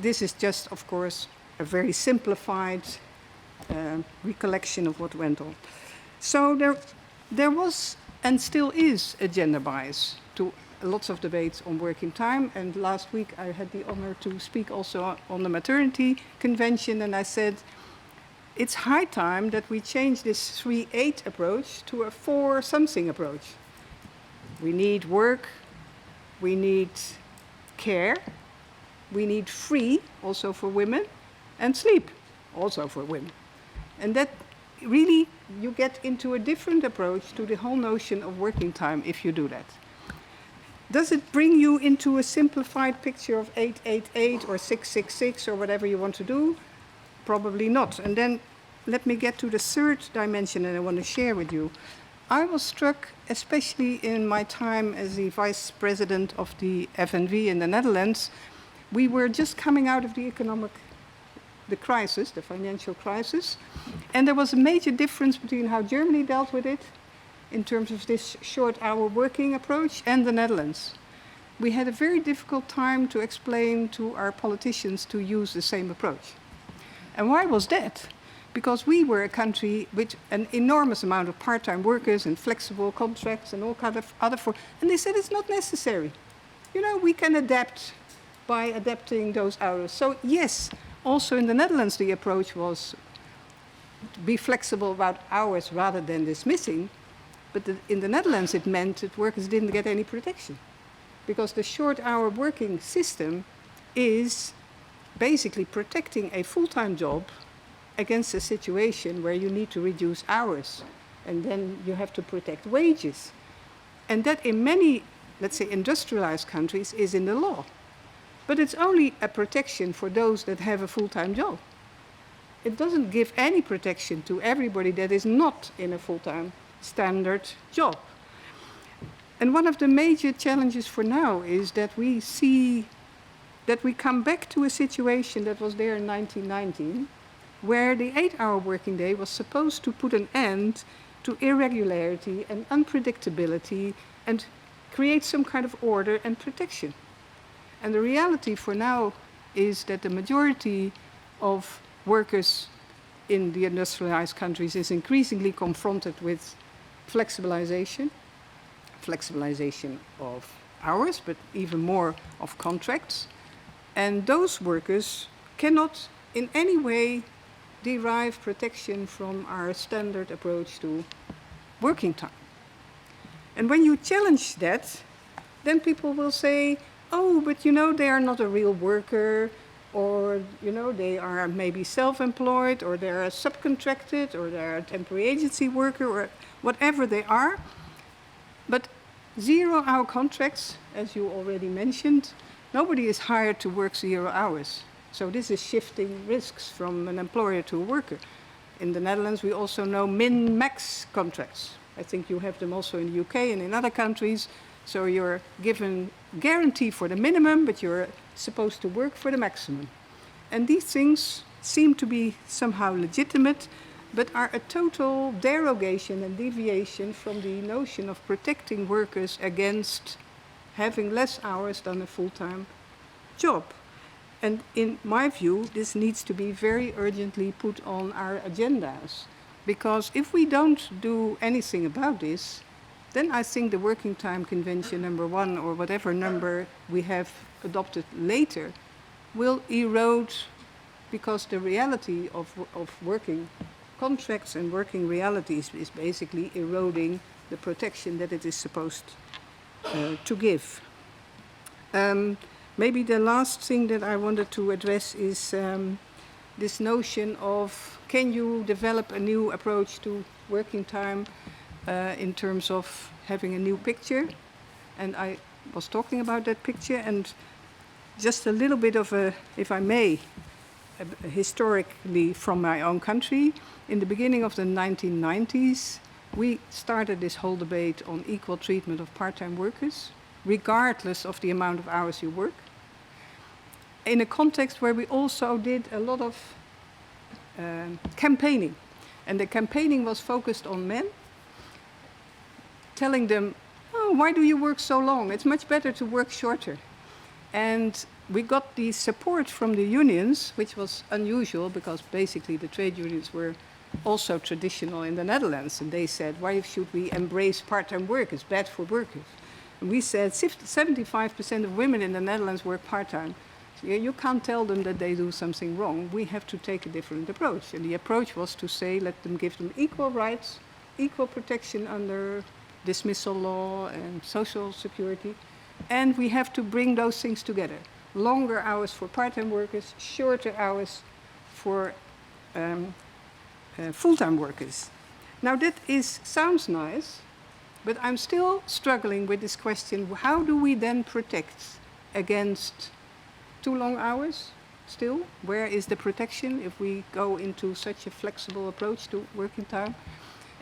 This is just, of course, a very simplified recollection of what went on. So there was and still is a gender bias to lots of debates on working time. And last week I had the honor to speak also on the maternity convention, and I said, it's high time that we change this 3/8 approach to a 4-something approach. We need work, we need care, we need free, also for women, and sleep, also for women. And that really, you get into a different approach to the whole notion of working time if you do that. Does it bring you into a simplified picture of 888 or 666 or whatever you want to do? Probably not. And then let me get to the third dimension that I want to share with you. I was struck, especially in my time as the vice president of the FNV in the Netherlands. We were just coming out of the crisis, the financial crisis, and there was a major difference between how Germany dealt with it in terms of this short-hour working approach and the Netherlands. We had a very difficult time to explain to our politicians to use the same approach. And why was that? Because we were a country with an enormous amount of part-time workers and flexible contracts and all kind of other and they said it's not necessary. You know, we can adapt by adapting those hours. So yes, also in the Netherlands the approach was to be flexible about hours rather than dismissing. But in the Netherlands it meant that workers didn't get any protection, because the short-hour working system is basically protecting a full-time job against a situation where you need to reduce hours, and then you have to protect wages. And that in many, let's say, industrialized countries is in the law. But it's only a protection for those that have a full-time job. It doesn't give any protection to everybody that is not in a full-time standard job. And one of the major challenges for now is that we see that we come back to a situation that was there in 1919, where the 8-hour working day was supposed to put an end to irregularity and unpredictability and create some kind of order and protection. And the reality for now is that the majority of workers in the industrialized countries is increasingly confronted with flexibilization of hours, but even more of contracts. And those workers cannot in any way derive protection from our standard approach to working time. And when you challenge that, then people will say, oh, but you know, they are not a real worker, or you know, they are maybe self-employed, or they are subcontracted, or they are a temporary agency worker, or whatever they are. But 0-hour contracts, as you already mentioned, nobody is hired to work 0 hours. So this is shifting risks from an employer to a worker. In the Netherlands, we also know min-max contracts. I think you have them also in the UK and in other countries. So you're given guarantee for the minimum, but you're supposed to work for the maximum. And these things seem to be somehow legitimate, but are a total derogation and deviation from the notion of protecting workers against having less hours than a full-time job. And in my view, this needs to be very urgently put on our agendas. Because if we don't do anything about this, then I think the Working Time Convention No.1 or whatever number we have adopted later will erode, because the reality of working contracts and working realities is basically eroding the protection that it is supposed to give. Maybe the last thing that I wanted to address is this notion of, can you develop a new approach to working time in terms of having a new picture? And I was talking about that picture, and just a little bit of a, if I may, historically from my own country. In the beginning of the 1990s, we started this whole debate on equal treatment of part-time workers, regardless of the amount of hours you work, in a context where we also did a lot of campaigning. And the campaigning was focused on men, telling them, oh, why do you work so long? It's much better to work shorter. And we got the support from the unions, which was unusual because basically the trade unions were also traditional in the Netherlands. And they said, why should we embrace part-time work? It's bad for workers. And we said 75% of women in the Netherlands work part-time. So you can't tell them that they do something wrong. We have to take a different approach. And the approach was to say, give them equal rights, equal protection under dismissal law and social security. And we have to bring those things together. Longer hours for part-time workers, shorter hours for full-time workers. Now that sounds nice, but I'm still struggling with this question. How do we then protect against too long hours still? Where is the protection if we go into such a flexible approach to working time?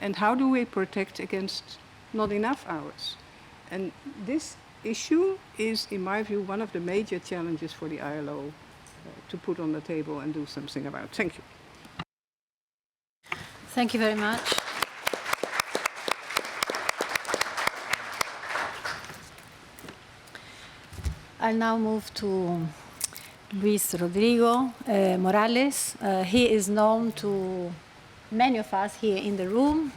And how do we protect against not enough hours? And this issue is, in my view, one of the major challenges for the ILO to put on the table and do something about. Thank you. Thank you very much. I'll now move to Luis Rodrigo Morales. He is known to many of us here in the room,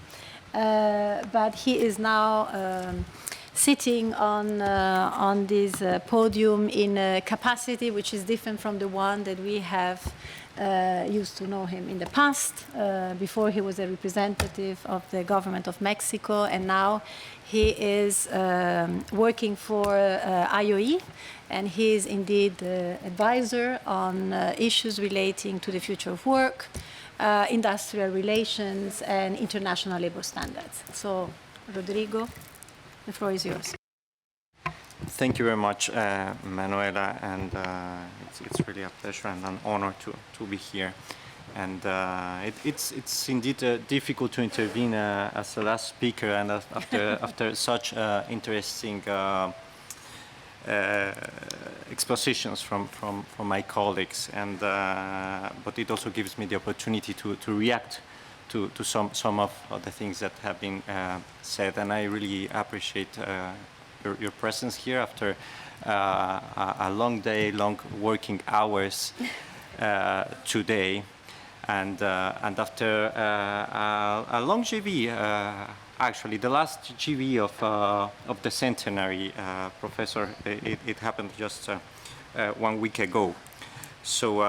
but he is now sitting on this podium in a capacity which is different from the one that we have used to know him in the past. Before he was a representative of the government of Mexico, and now he is working for IOE, and he is indeed the advisor on issues relating to the future of work, industrial relations, and international labor standards. So, Rodrigo, the floor is yours. Thank you very much, Manuela, and it's really a pleasure and an honor to be here. And it's indeed difficult to intervene as the last speaker, and after such interesting expositions from my colleagues, and but it also gives me the opportunity to react to some of the things that have been said, and I really appreciate your presence here after a long day, long working hours today, and after a long GV, actually the last GV of the Centenary, Professor. It happened just 1 week ago. So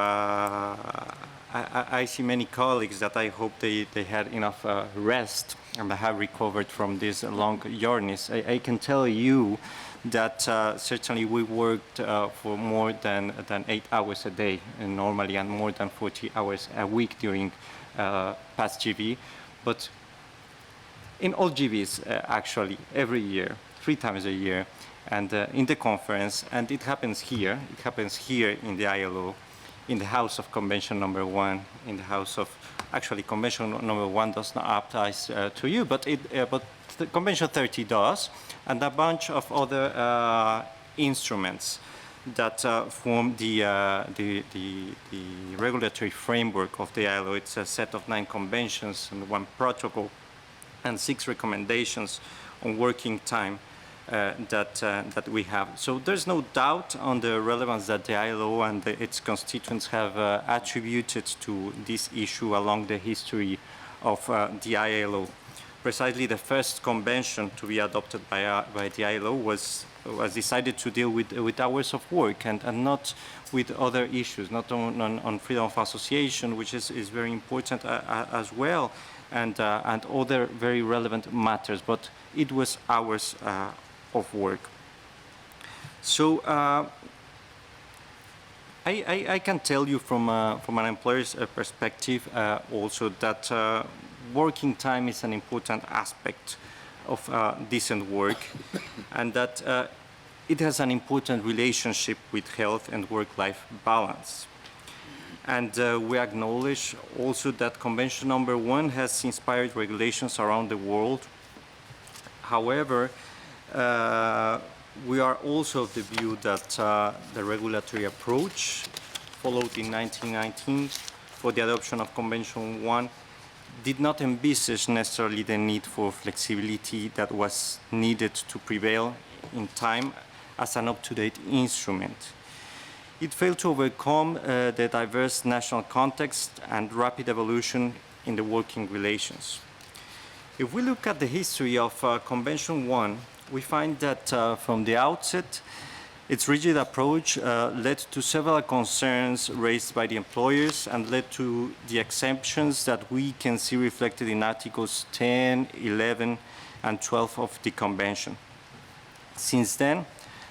I see many colleagues that I hope they had enough rest and have recovered from these long journeys. I can tell you that certainly we worked for more than 8 hours a day normally, and more than 40 hours a week during past GV. But in all GVs, actually, every year, 3 times a year, and in the conference, and it happens here in the ILO, in the House of Convention No.1, in the House of, actually Convention No.1 does not apply to you, but the Convention 30 does, and a bunch of other instruments that form the regulatory framework of the ILO. It's a set of 9 conventions and 1 protocol and 6 recommendations on working time that we have. So there's no doubt on the relevance that the ILO and its constituents have attributed to this issue along the history of the ILO. Precisely the first convention to be adopted by the ILO was decided to deal with hours of work and not with other issues, not on freedom of association, which is very important as well, and other very relevant matters, but it was hours of work. So I can tell you from an employer's perspective also that working time is an important aspect of decent work, and that it has an important relationship with health and work-life balance. And we acknowledge also that Convention No.1 has inspired regulations around the world. However, we are also of the view that the regulatory approach followed in 1919 for the adoption of Convention 1 did not envisage necessarily the need for flexibility that was needed to prevail in time as an up-to-date instrument. It failed to overcome the diverse national context and rapid evolution in the working relations. If we look at the history of Convention 1, we find that from the outset, its rigid approach led to several concerns raised by the employers and led to the exemptions that we can see reflected in Articles 10, 11, and 12 of the Convention. Since then,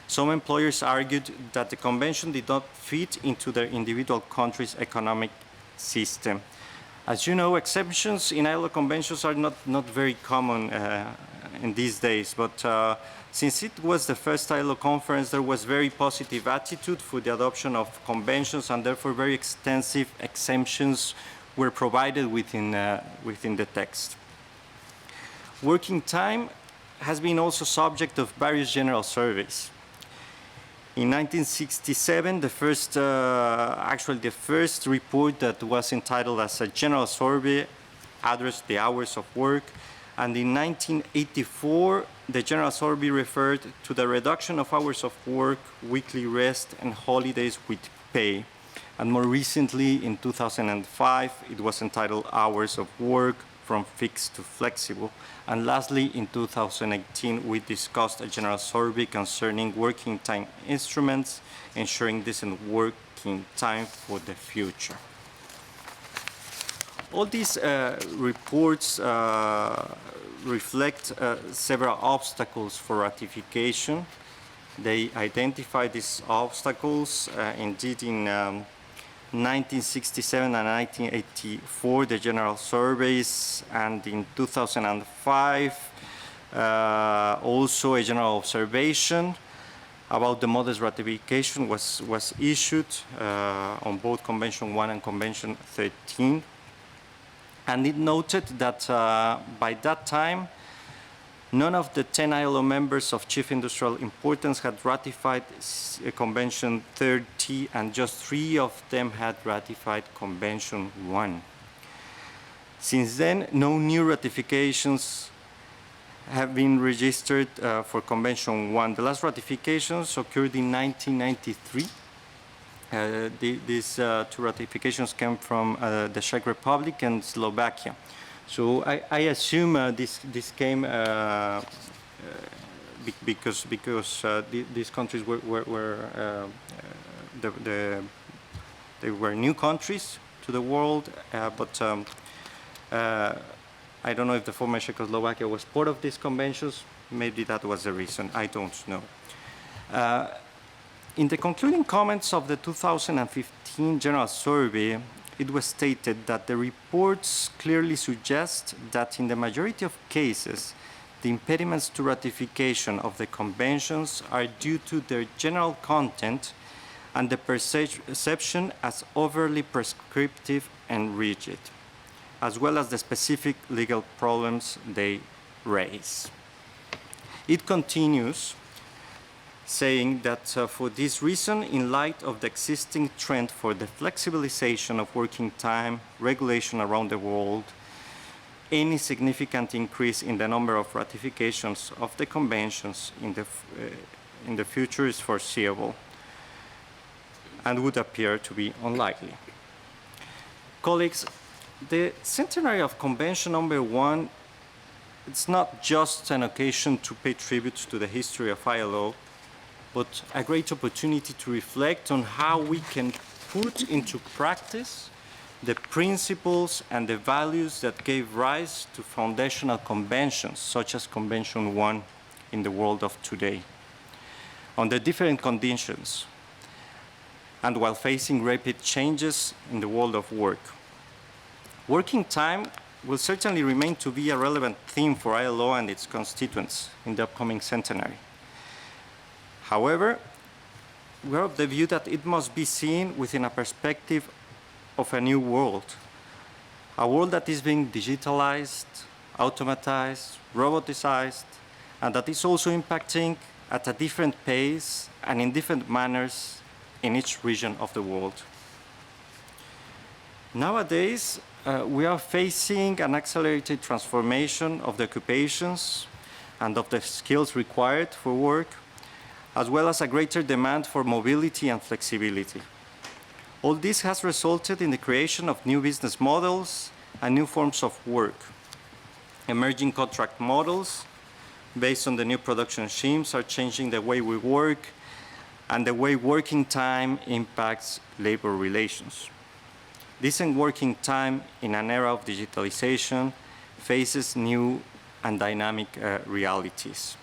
some employers argued that the Convention did not fit into their individual country's economic system. As you know, exceptions in ILO conventions are not very common in these days, but since it was the first ILO conference, there was very positive attitude for the adoption of conventions, and therefore very extensive exemptions were provided within the text. Working time has been also subject of various general surveys. In 1967, the first report that was entitled as a general survey addressed the hours of work, and in 1984, the general survey referred to the reduction of hours of work, weekly rest, and holidays with pay. And more recently, in 2005, it was entitled Hours of Work from Fixed to Flexible. And lastly, in 2018, we discussed a general survey concerning working time instruments, ensuring decent working time for the future. All these reports reflect several obstacles for ratification. They identify these obstacles. Indeed, in 1967 and 1984, the general surveys, and in 2005, also a general observation about the modest ratification was issued on both Convention 1 and Convention 13. And it noted that by that time, none of the 10 ILO members of chief industrial importance had ratified Convention 30, and just 3 of them had ratified Convention 1. Since then, no new ratifications have been registered for Convention 1. The last ratifications occurred in 1993. These 2 ratifications came from the Czech Republic and Slovakia. So I assume this came because these countries they were new countries to the world, but I don't know if the former Czechoslovakia was part of these conventions. Maybe that was the reason. I don't know. In the concluding comments of the 2015 General Survey, it was stated that the reports clearly suggest that in the majority of cases, the impediments to ratification of the conventions are due to their general content and the perception as overly prescriptive and rigid, as well as the specific legal problems they raise. It continues saying that for this reason, in light of the existing trend for the flexibilization of working time regulation around the world, any significant increase in the number of ratifications of the conventions in the future is foreseeable and would appear to be unlikely. Colleagues, the Centenary of Convention No.1, it's not just an occasion to pay tribute to the history of ILO, but a great opportunity to reflect on how we can put into practice the principles and the values that gave rise to foundational conventions, such as Convention 1 in the world of today, under different conditions, and while facing rapid changes in the world of work. Working time will certainly remain to be a relevant theme for ILO and its constituents in the upcoming centenary. However, we are of the view that it must be seen within a perspective of a new world, a world that is being digitalized, automatized, robotized, and that is also impacting at a different pace and in different manners in each region of the world. Nowadays, we are facing an accelerated transformation of the occupations and of the skills required for work, as well as a greater demand for mobility and flexibility. All this has resulted in the creation of new business models and new forms of work. Emerging contract models based on the new production schemes are changing the way we work and the way working time impacts labor relations. Decent working time in an era of digitalization faces new and dynamic realities.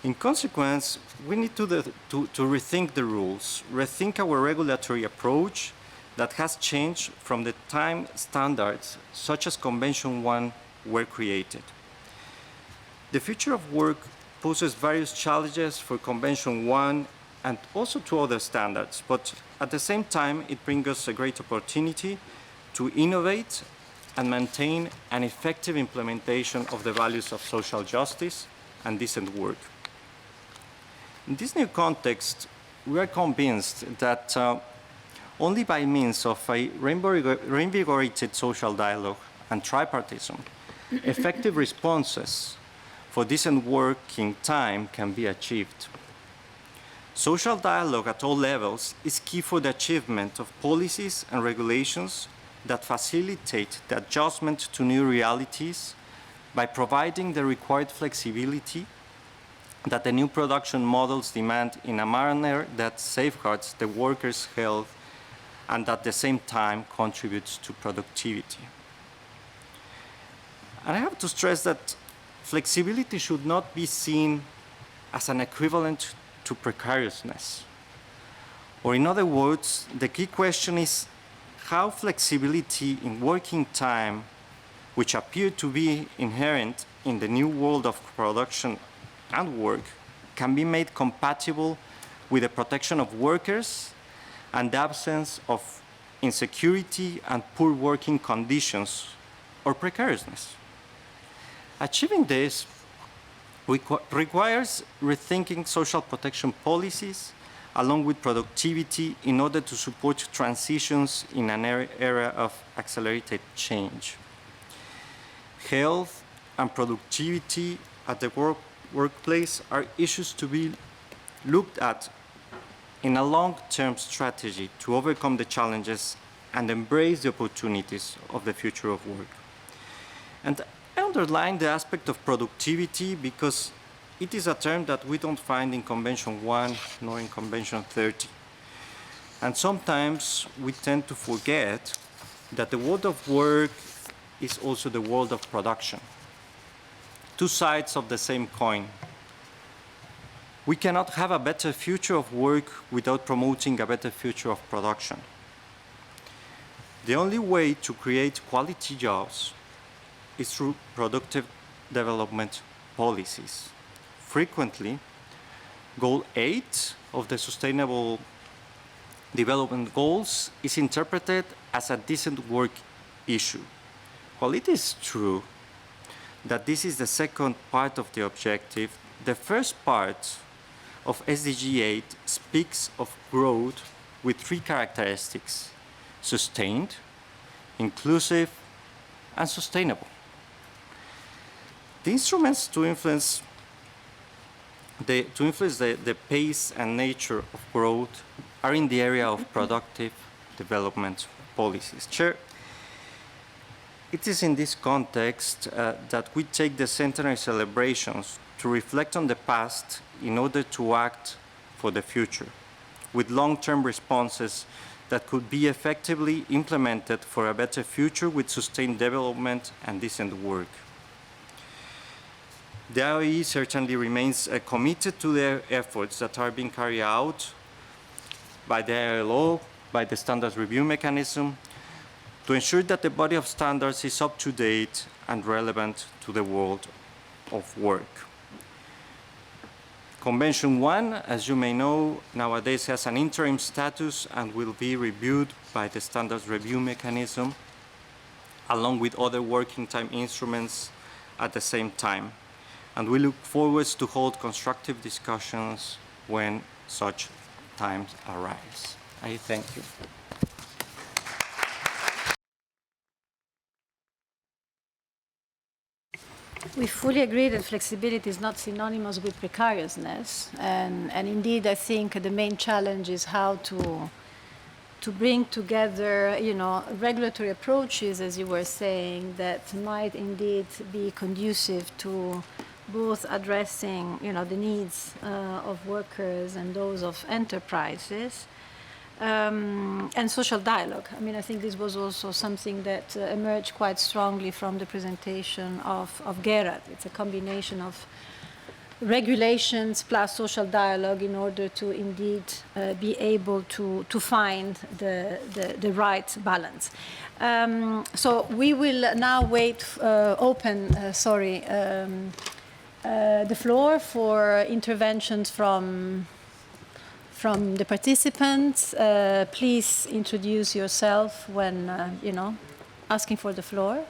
In consequence, we need to rethink the rules, rethink our regulatory approach that has changed from the time standards such as Convention 1 were created. The future of work poses various challenges for Convention 1 and also to other standards, but at the same time, it brings us a great opportunity to innovate and maintain an effective implementation of the values of social justice and decent work. In this new context, we are convinced that only by means of a reinvigorated social dialogue and tripartism, effective responses for decent working time can be achieved. Social dialogue at all levels is key for the achievement of policies and regulations that facilitate the adjustment to new realities by providing the required flexibility that the new production models demand in a manner that safeguards the workers' health and at the same time contributes to productivity. And I have to stress that flexibility should not be seen as an equivalent to precariousness. Or in other words, the key question is how flexibility in working time, which appear to be inherent in the new world of production and work, can be made compatible with the protection of workers and the absence of insecurity and poor working conditions or precariousness. Achieving this requires rethinking social protection policies along with productivity in order to support transitions in an era of accelerated change. Health and productivity at the workplace are issues to be looked at in a long-term strategy to overcome the challenges and embrace the opportunities of the future of work. And I underline the aspect of productivity because it is a term that we don't find in Convention 1 nor in Convention 30. And sometimes we tend to forget that the world of work is also the world of production. Two sides of the same coin. We cannot have a better future of work without promoting a better future of production. The only way to create quality jobs is through productive development policies. Frequently, Goal 8 of the Sustainable Development Goals is interpreted as a decent work issue. While it is true that this is the second part of the objective, the first part of SDG 8 speaks of growth with three characteristics: sustained, inclusive, and sustainable. The instruments to influence the pace and nature of growth are in the area of productive development policies. Chair, it is in this context that we take the centenary celebrations to reflect on the past in order to act for the future, with long-term responses that could be effectively implemented for a better future with sustained development and decent work. The IOE certainly remains committed to the efforts that are being carried out by the ILO, by the standards review mechanism, to ensure that the body of standards is up to date and relevant to the world of work. Convention 1, as you may know, nowadays has an interim status and will be reviewed by the standards review mechanism, along with other working time instruments at the same time. And we look forward to hold constructive discussions when such times arise. I thank you. We fully agree that flexibility is not synonymous with precariousness, and indeed I think the main challenge is how to bring together, regulatory approaches, as you were saying, that might indeed be conducive to both addressing, the needs of workers and those of enterprises. And social dialogue. I mean, I think this was also something that emerged quite strongly from the presentation of Gerard. It's a combination of regulations plus social dialogue in order to indeed be able to find the right balance. So we will now open the floor for interventions from the participants. Please introduce yourself when, asking for the floor.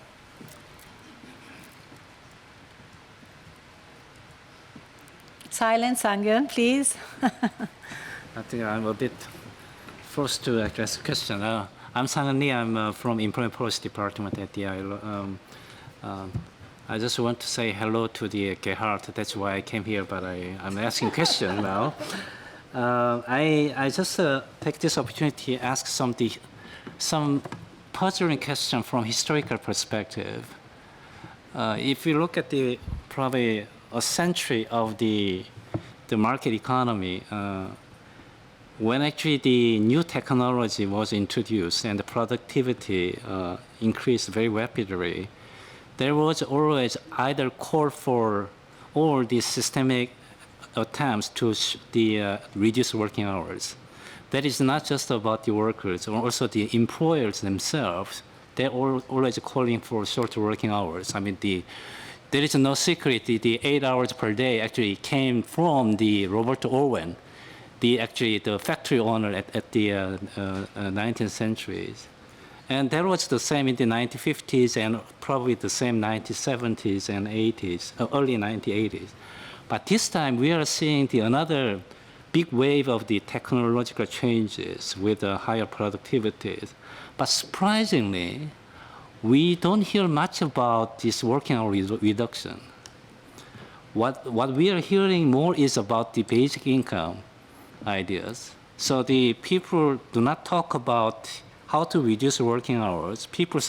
Silence, Angel, please. I think I'm a bit forced to address the question. I'm Sang Lee. I'm from Employment Policy Department at the ILO. I just want to say hello to the Gerhard. That's why I came here, but I'm asking a question now. I just take this opportunity to ask some puzzling question from historical perspective. If you look at probably a century of the market economy, when actually the new technology was introduced and the productivity increased very rapidly, there was always either call for all these systemic attempts to reduce working hours. That is not just about the workers, or also the employers themselves. They're always calling for shorter working hours. I mean, there is no secret. The 8 hours per day actually came from the Robert Owen, the factory owner at the 19th centuries. And that was the same in the 1950s and probably the same 1970s and 80s, early 1980s. But this time we are seeing another big wave of the technological changes with higher productivity. But surprisingly, we don't hear much about this working hour reduction. What we are hearing more is about the basic income ideas. So the people do not talk about how to reduce working hours. People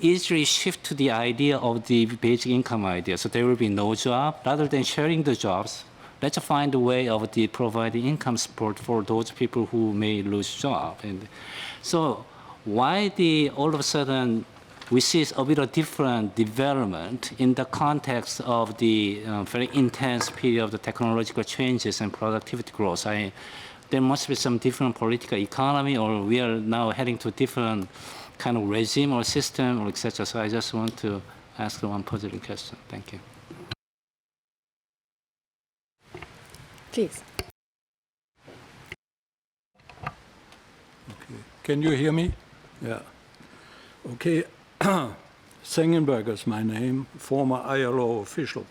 easily shift to the idea of the basic income idea. So there will be no job. Rather than sharing the jobs, let's find a way of providing income support for those people who may lose jobs. And so why all of a sudden we see a bit of different development in the context of the very intense period of the technological changes and productivity growth? There must be some different political economy, or we are now heading to different kind of regime or system, or etc. So I just want to ask one puzzling question. Thank you. Please. Okay. Can you hear me? Yeah. Okay. Sengenberger is my name, former ILO official.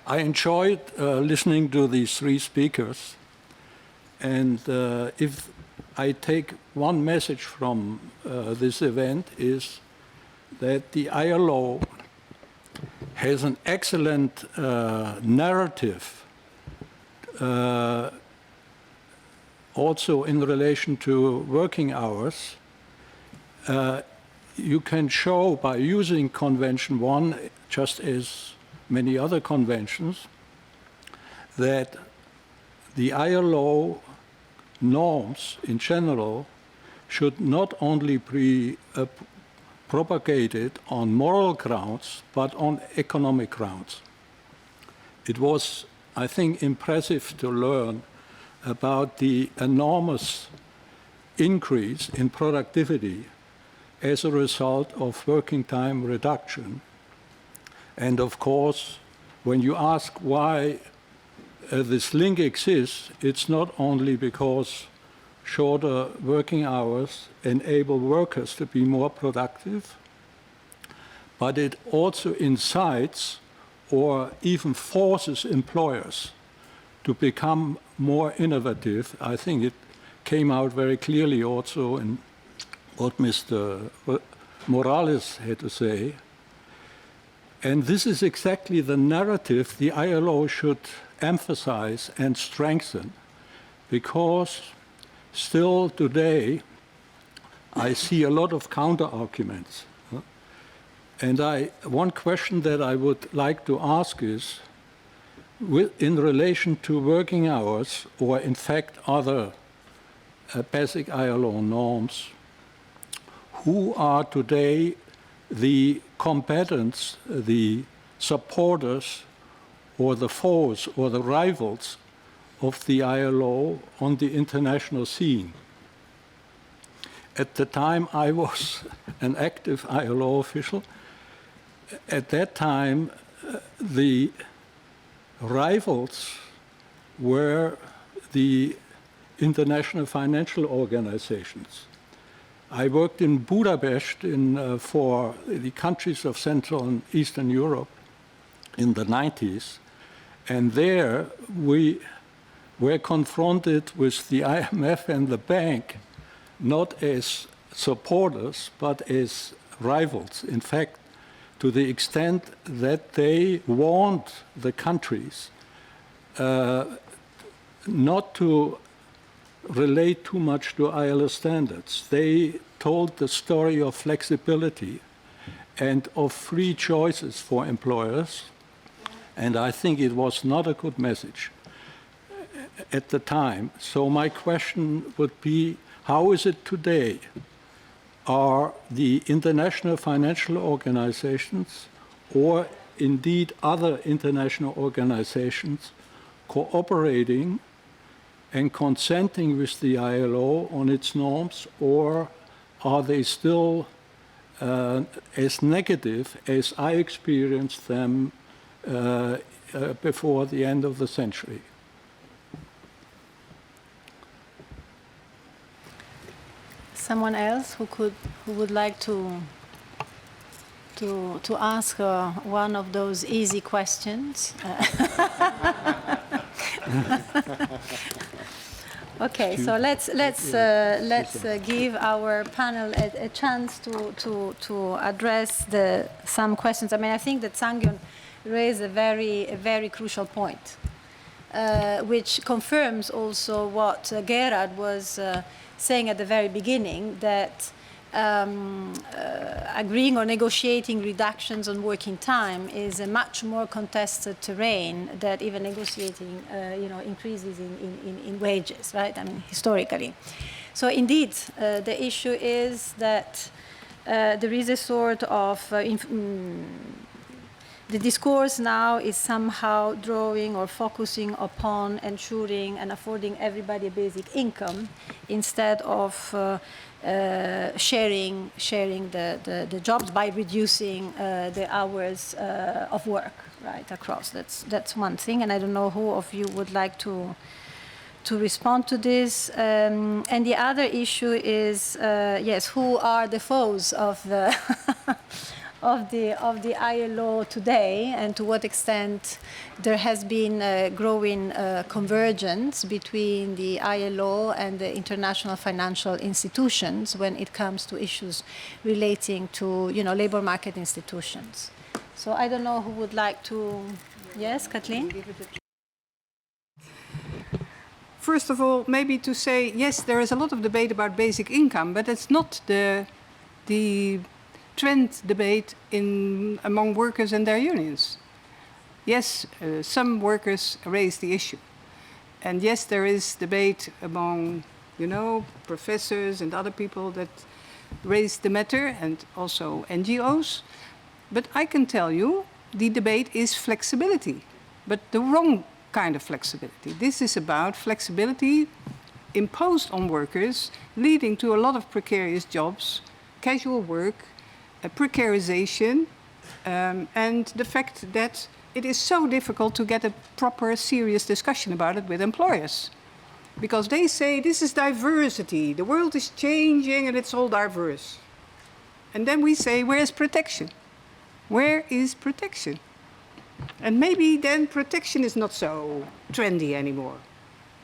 I enjoyed listening to these three speakers. And if I take one message from this event is that the ILO has an excellent narrative also in relation to working hours. You can show by using Convention 1, just as many other conventions, that the ILO norms in general should not only be propagated on moral grounds, but on economic grounds. It was, I think, impressive to learn about the enormous increase in productivity as a result of working time reduction. And of course, when you ask why this link exists, it's not only because shorter working hours enable workers to be more productive, but it also incites or even forces employers to become more innovative. I think it came out very clearly also in what Mr. Morales had to say. And this is exactly the narrative the ILO should emphasize and strengthen, because still today I see a lot of counter-arguments. And one question that I would like to ask is, in relation to working hours, or in fact other basic ILO norms, who are today the combatants, the supporters, or the foes, or the rivals of the ILO on the international scene? At the time I was an active ILO official, at that time the rivals were the international financial organizations. I worked in Budapest for the countries of Central and Eastern Europe in the 90s, and there we were confronted with the IMF and the bank not as supporters but as rivals. In fact, to the extent that they warned the countries not to relate too much to ILO standards. They told the story of flexibility and of free choices for employers, and I think it was not a good message at the time. So my question would be, how is it today? Are the international financial organizations, or indeed other international organizations, cooperating and consenting with the ILO on its norms, or are they still as negative as I experienced them before the end of the century? Someone else who would like to ask one of those easy questions? Okay, so let's give our panel a chance to address some questions. I mean, I think that Sang-Yeon raised a very crucial point, which confirms also what Gerard was saying at the very beginning, that agreeing or negotiating reductions on working time is a much more contested terrain than even negotiating, increases in wages, right? I mean, historically. So indeed, the issue is that there is a sort of the discourse now is somehow drawing or focusing upon ensuring and affording everybody a basic income instead of sharing the jobs by reducing the hours of work right across. That's one thing, and I don't know who of you would like to respond to this. And the other issue is yes, who are the foes of the of the ILO today, and to what extent there has been growing convergence between the ILO and the international financial institutions when it comes to issues relating to, labor market institutions. So I don't know who would like to. Yes, Kathleen? First of all, maybe to say, yes, there is a lot of debate about basic income, but it's not the trend debate among workers and their unions. Yes, some workers raise the issue. And yes, there is debate among, professors and other people that raise the matter, and also NGOs. But I can tell you, the debate is flexibility, but the wrong kind of flexibility. This is about flexibility imposed on workers, leading to a lot of precarious jobs, casual work, precarization, and the fact that it is so difficult to get a proper, serious discussion about it with employers. Because they say, this is diversity, the world is changing and it's all diverse. And then we say, where is protection? Where is protection? And maybe then protection is not so trendy anymore.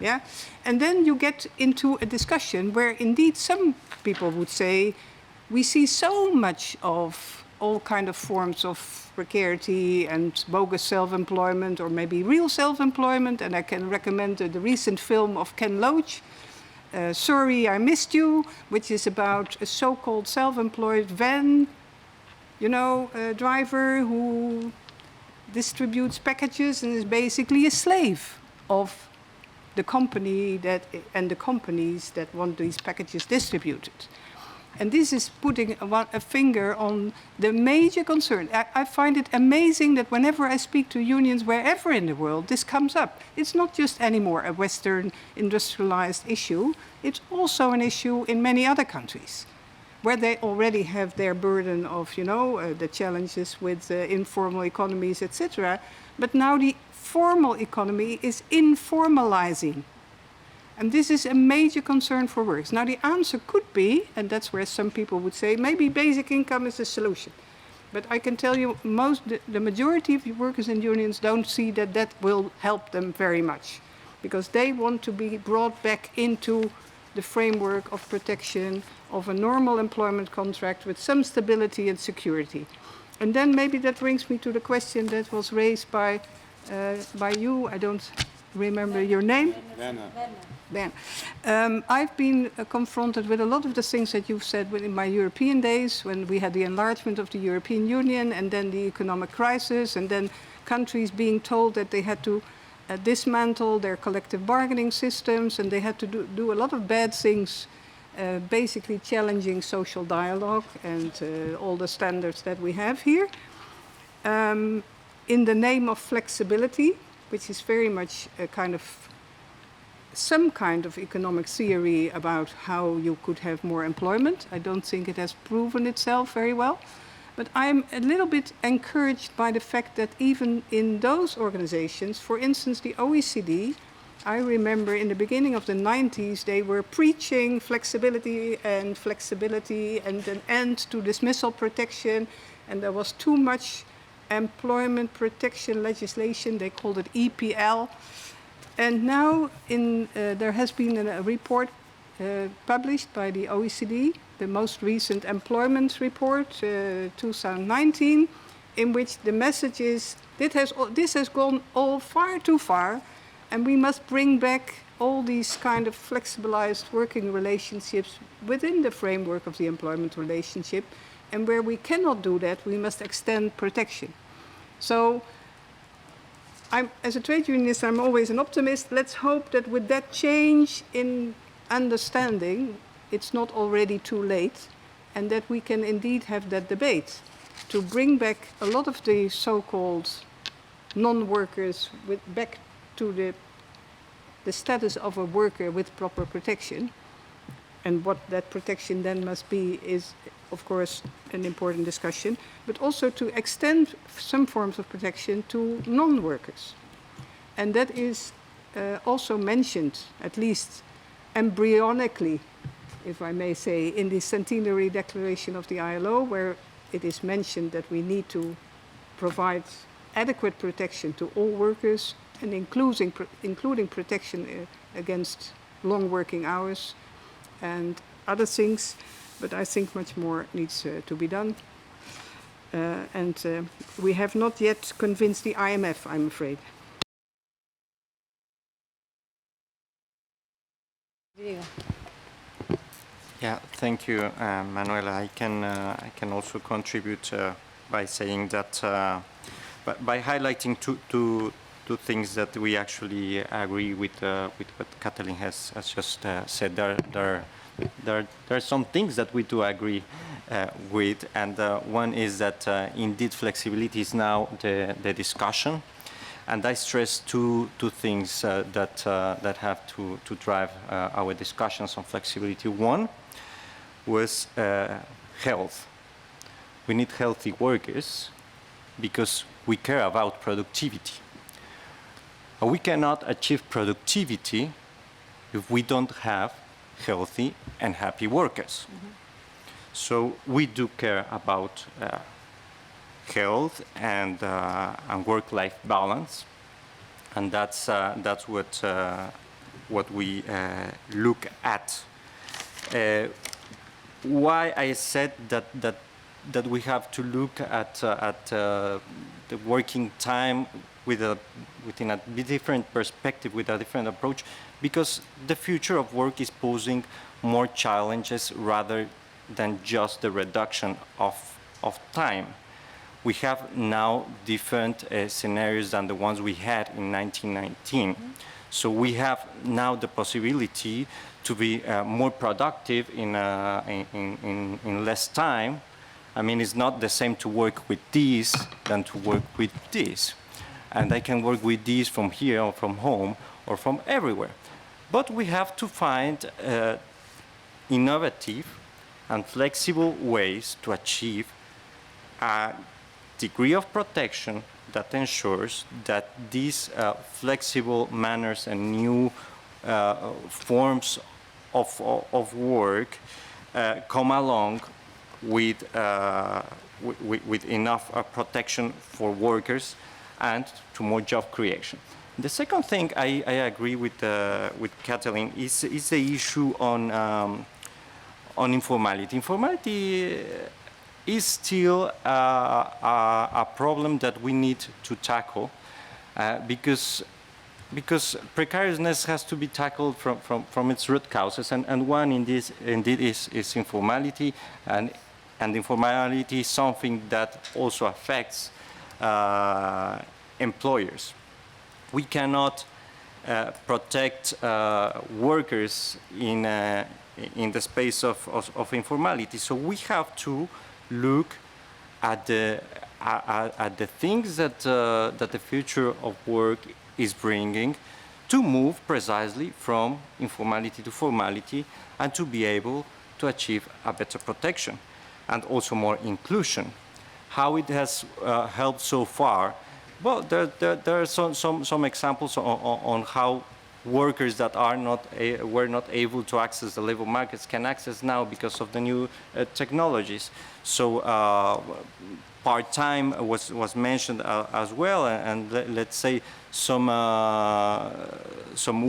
Yeah? And then you get into a discussion where indeed some people would say, we see so much of all kind of forms of precarity and bogus self-employment, or maybe real self-employment. And I can recommend the recent film of Ken Loach, Sorry, I Missed You, which is about a so-called self-employed van, driver who distributes packages and is basically a slave of the company and the companies that want these packages distributed. And this is putting a finger on the major concern. I find it amazing that whenever I speak to unions wherever in the world, this comes up. It's not just anymore a Western industrialized issue. It's also an issue in many other countries, where they already have their burden of, the challenges with informal economies, etc. But now the formal economy is informalizing. And this is a major concern for workers. Now the answer could be, and that's where some people would say, maybe basic income is the solution. But I can tell you, the majority of workers and unions don't see that that will help them very much, because they want to be brought back into the framework of protection of a normal employment contract with some stability and security. And then maybe that brings me to the question that was raised by you. I don't remember your name. Ben. I've been confronted with a lot of the things that you've said in my European days, when we had the enlargement of the European Union and then the economic crisis, and then countries being told that they had to dismantle their collective bargaining systems, and they had to do a lot of bad things, basically challenging social dialogue and all the standards that we have here, in the name of flexibility, which is very much a some kind of economic theory about how you could have more employment. I don't think it has proven itself very well. But I'm a little bit encouraged by the fact that even in those organizations, for instance, the OECD, I remember in the beginning of the 90s, they were preaching flexibility and an end to dismissal protection, and there was too much employment protection legislation. They called it EPL. And now there has been a report published by the OECD, the most recent employment report, 2019, in which the message is, this has gone all far too far, and we must bring back all these kind of flexibilized working relationships within the framework of the employment relationship. And where we cannot do that, we must extend protection. So, as a trade unionist, I'm always an optimist. Let's hope that with that change in understanding, it's not already too late, and that we can indeed have that debate to bring back a lot of the so-called non-workers back to the status of a worker with proper protection. And what that protection then must be is, of course, an important discussion, but also to extend some forms of protection to non-workers. And that is also mentioned, at least embryonically, if I may say, in the Centenary Declaration of the ILO, where it is mentioned that we need to provide adequate protection to all workers, and including protection against long working hours and other things, but I think much more needs to be done. And we have not yet convinced the IMF, I'm afraid. Yeah, thank you, Manuela. I can also contribute by saying that by highlighting two things that we actually agree with what Kathleen has just said. There are some things that we do agree with, and one is that indeed flexibility is now the discussion. And I stress two things that have to drive our discussions on flexibility. One was health. We need healthy workers because we care about productivity. We cannot achieve productivity if we don't have healthy and happy workers. Mm-hmm. So we do care about health and work-life balance, and that's what we look at. Why I said that we have to look at the working time within a different perspective, with a different approach, because the future of work is posing more challenges rather than just the reduction of time. We have now different scenarios than the ones we had in 1919. Mm-hmm. So we have now the possibility to be more productive in less time. I mean, it's not the same to work with this than to work with this. And I can work with this from here or from home or from everywhere. But we have to find innovative and flexible ways to achieve a degree of protection that ensures that these flexible manners and new forms of work come along with enough protection for workers and to more job creation. The second thing I agree with Kathleen is the issue on informality. Informality is still a problem that we need to tackle because precariousness has to be tackled from its root causes, and one indeed is informality, and informality is something that also affects employers. We cannot protect workers in the space of informality, so we have to look at the things that the future of work is bringing to move precisely from informality to formality and to be able to achieve a better protection and also more inclusion. How it has helped so far? Well, there are some examples on how workers that were not able to access the labor markets can access now because of the new technologies. So part-time was mentioned as well, and let's say some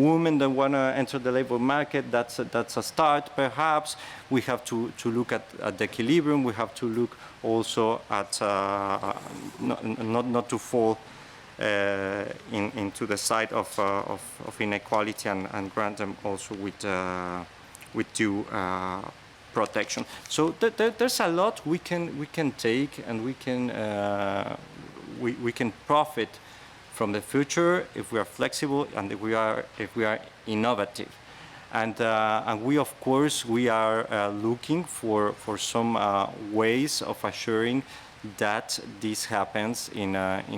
women that want to enter the labor market, that's a start perhaps. We have to look at the equilibrium. We have to look also at not to fall into the side of inequality and grant them also with due protection. So there's a lot we can take, and we can profit from the future if we are flexible and if we are innovative. And we, of course, we are looking for some ways of assuring that this happens in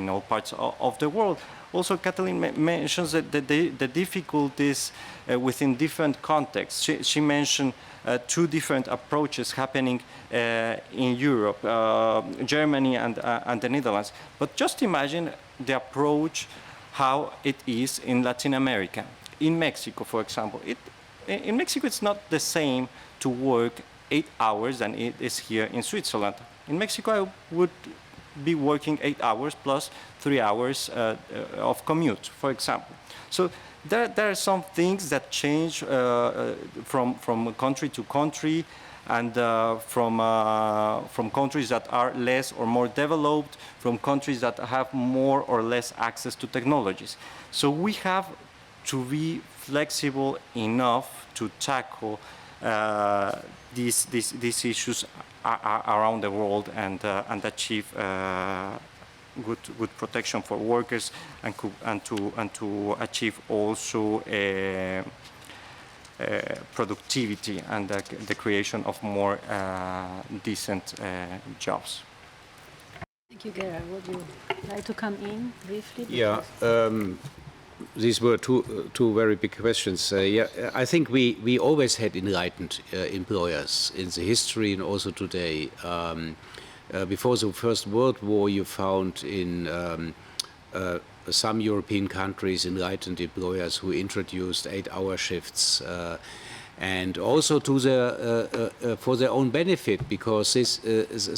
all parts of the world. Also, Kathleen mentions that the difficulties within different contexts. She mentioned two different approaches happening in Europe, Germany and the Netherlands. But just imagine the approach, how it is in Latin America. In Mexico, for example. In Mexico, it's not the same to work 8 hours than it is here in Switzerland. In Mexico, I would be working 8 hours plus 3 hours of commute, for example. So there are some things that change from country to country, and from countries that are less or more developed, from countries that have more or less access to technologies. So we have to be flexible enough to tackle these issues around the world and achieve good protection for workers and to achieve also productivity and the creation of more decent jobs. Thank you, Gerard. Would you like to come in briefly? Yeah, these were two very big questions. Yeah, I think we always had enlightened employers in the history and also today. Before the First World War, you found in some European countries enlightened employers who introduced 8-hour shifts, and also to for their own benefit, because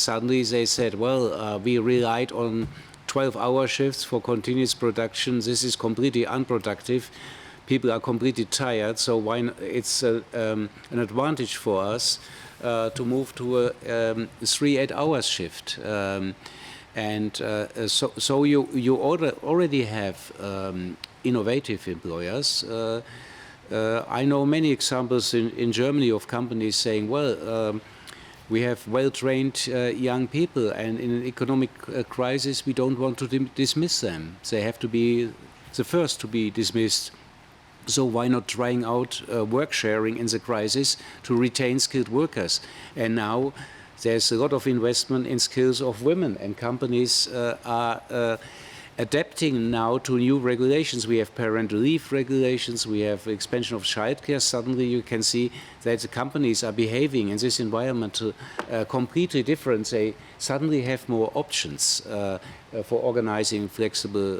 suddenly they said, well, we relied on 12-hour shifts for continuous production. This is completely unproductive. People are completely tired, so it's an advantage for us to move to a 3 8-hour shift. So you already have innovative employers. I know many examples in Germany of companies saying, well, we have well-trained young people, and in an economic crisis, we don't want to dismiss them. They have to be the first to be dismissed. So why not trying out work sharing in the crisis to retain skilled workers? And now there's a lot of investment in skills of women, and companies are adapting now to new regulations. We have parental leave regulations, we have expansion of childcare. Suddenly you can see that the companies are behaving in this environment completely different. They suddenly have more options for organizing flexible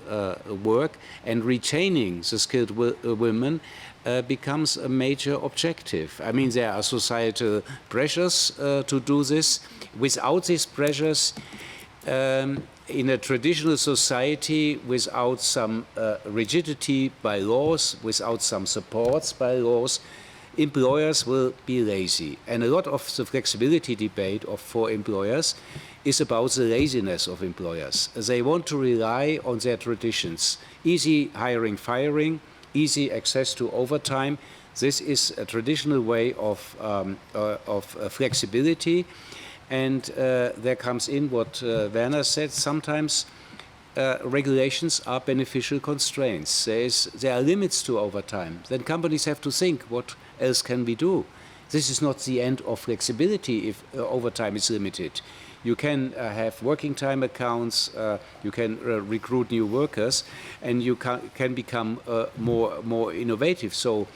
work, and retaining the skilled women becomes a major objective. I mean, there are societal pressures to do this. Without these pressures, in a traditional society, without some rigidity by laws, without some supports by laws, employers will be lazy. And a lot of the flexibility debate for employers is about the laziness of employers. They want to rely on their traditions. Easy hiring, firing, easy access to overtime. This is a traditional way of flexibility. And there comes in what Werner said. Sometimes regulations are beneficial constraints. There are limits to overtime. Then companies have to think, what else can we do? This is not the end of flexibility if overtime is limited. You can have working time accounts, you can recruit new workers, and you can become more innovative. So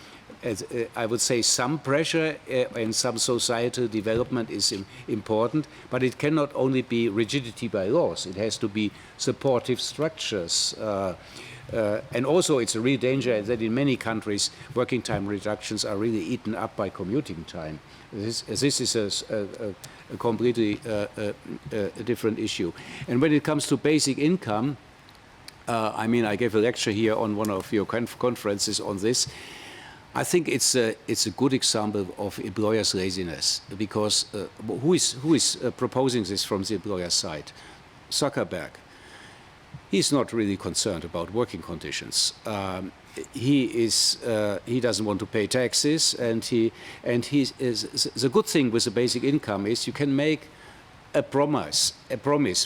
I would say some pressure and some societal development is important, but it cannot only be rigidity by laws. It has to be supportive structures. And also it's a real danger that in many countries working time reductions are really eaten up by commuting time. This is a completely different issue. And when it comes to basic income, I mean, I gave a lecture here on one of your conferences on this. I think it's a good example of employers' laziness, because who is proposing this from the employer side? Zuckerberg. He's not really concerned about working conditions. He doesn't want to pay taxes, and the good thing with the basic income is you can make a promise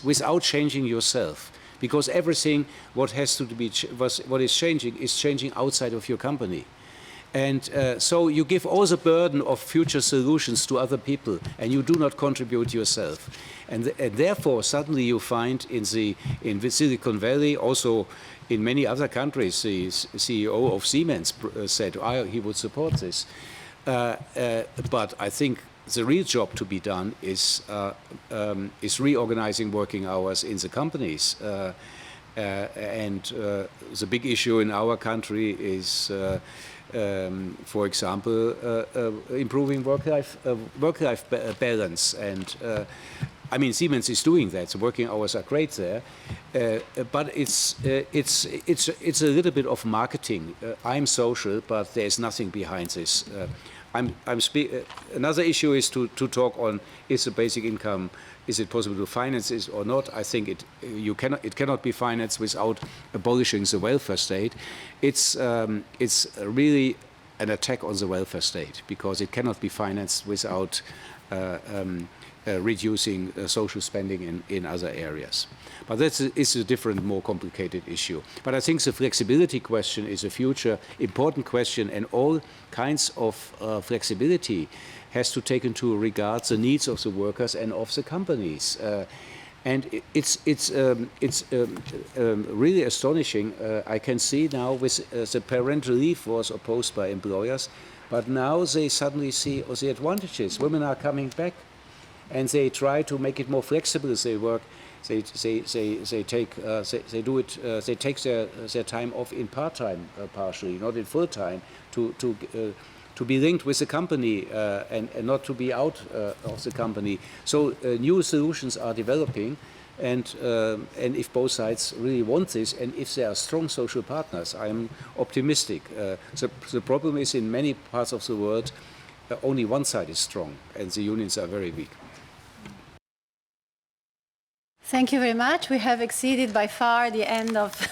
without changing yourself, because everything what is changing outside of your company. And so you give all the burden of future solutions to other people, and you do not contribute yourself. And therefore, suddenly you find in Silicon Valley, also in many other countries, the CEO of Siemens said he would support this. But I think the real job to be done is reorganizing working hours in the companies. And the big issue in our country is, for example, improving work-life balance. And I mean, Siemens is doing that. The working hours are great there, but it's a little bit of marketing. I'm social, but there is nothing behind this. Another issue is to talk on: is the basic income, is it possible to finance it or not? I think it cannot be financed without abolishing the welfare state. It's really an attack on the welfare state, because it cannot be financed without reducing social spending in other areas. But that is a different, more complicated issue. But I think the flexibility question is a future important question, and all kinds of flexibility has to take into regard the needs of the workers and of the companies. And it's really astonishing. I can see now with the parental leave was opposed by employers, but now they suddenly see the advantages. Women are coming back, and they try to make it more flexible. They work. They take their time off in part-time, partially, not in full-time, to be linked with the company and not to be out of the company. So new solutions are developing, and if both sides really want this, and if they are strong social partners, I am optimistic. The problem is, in many parts of the world, only one side is strong, and the unions are very weak. Thank you very much. We have exceeded by far the end of,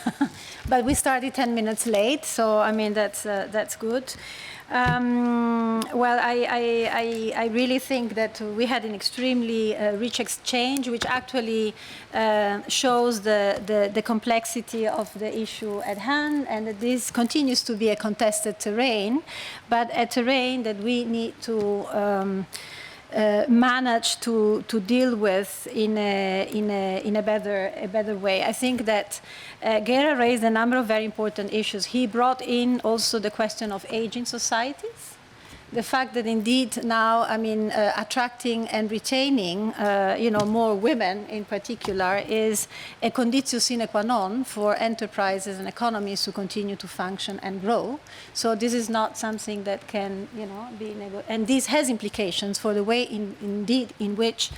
but we started 10 minutes late, so I mean that's good. Well, I really think that we had an extremely rich exchange, which actually shows the complexity of the issue at hand, and that this continues to be a contested terrain, but a terrain that we need to manage to deal with in a better way. I think that Gera raised a number of very important issues. He brought in also the question of aging societies. The fact that indeed now, I mean, attracting and retaining, more women in particular is a conditio sine qua non for enterprises and economies to continue to function and grow. So this is not something that can, be and this has implications for the way in which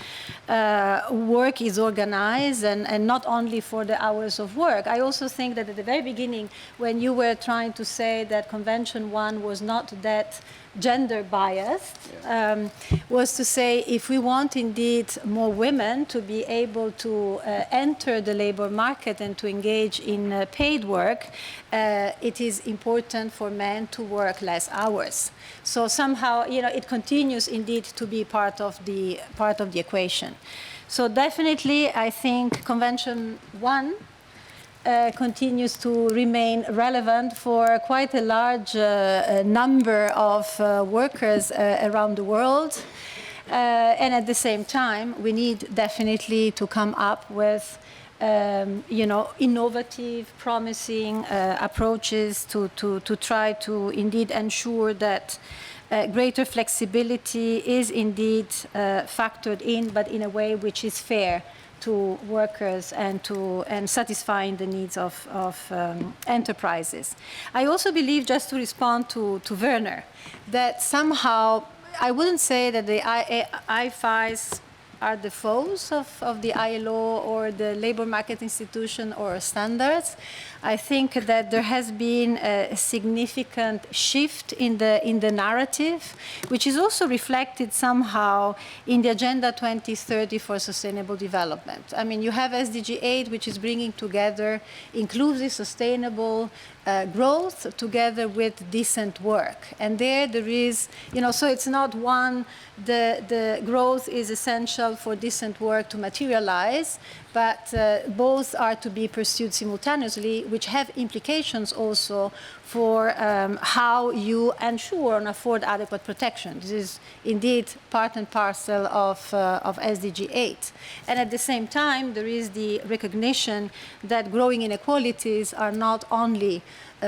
work is organized, and not only for the hours of work. I also think that at the very beginning, when you were trying to say that Convention 1 was not that gender biased, was to say if we want indeed more women to be able to enter the labor market and to engage in paid work, it is important for men to work less hours. So somehow, it continues indeed to be part of the equation. So definitely, I think Convention 1 continues to remain relevant for quite a large number of workers around the world. And at the same time, we need definitely to come up with innovative, promising approaches to try to indeed ensure that greater flexibility is indeed factored in, but in a way which is fair to workers and satisfying the needs of enterprises. I also believe, just to respond to Werner, that somehow I wouldn't say that the IFIs are the foes of the ILO or the labor market institution or standards. I think that there has been a significant shift in the narrative, which is also reflected somehow in the Agenda 2030 for Sustainable Development. I mean, you have SDG 8, which is bringing together inclusive, sustainable growth together with decent work. And there is, so it's not one, the growth is essential for decent work to materialize, but both are to be pursued simultaneously, which have implications also for how you ensure and afford adequate protection. This is indeed part and parcel of SDG 8. And at the same time, there is the recognition that growing inequalities are not only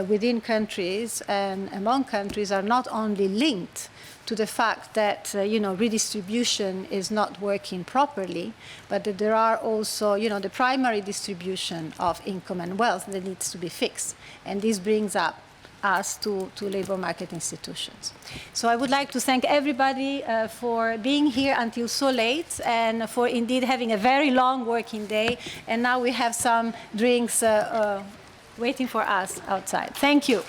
within countries and among countries, are not only linked to the fact that redistribution is not working properly, but that there are also the primary distribution of income and wealth that needs to be fixed. And this brings up us to labor market institutions. So I would like to thank everybody for being here until so late and for indeed having a very long working day. And now we have some drinks waiting for us outside. Thank you.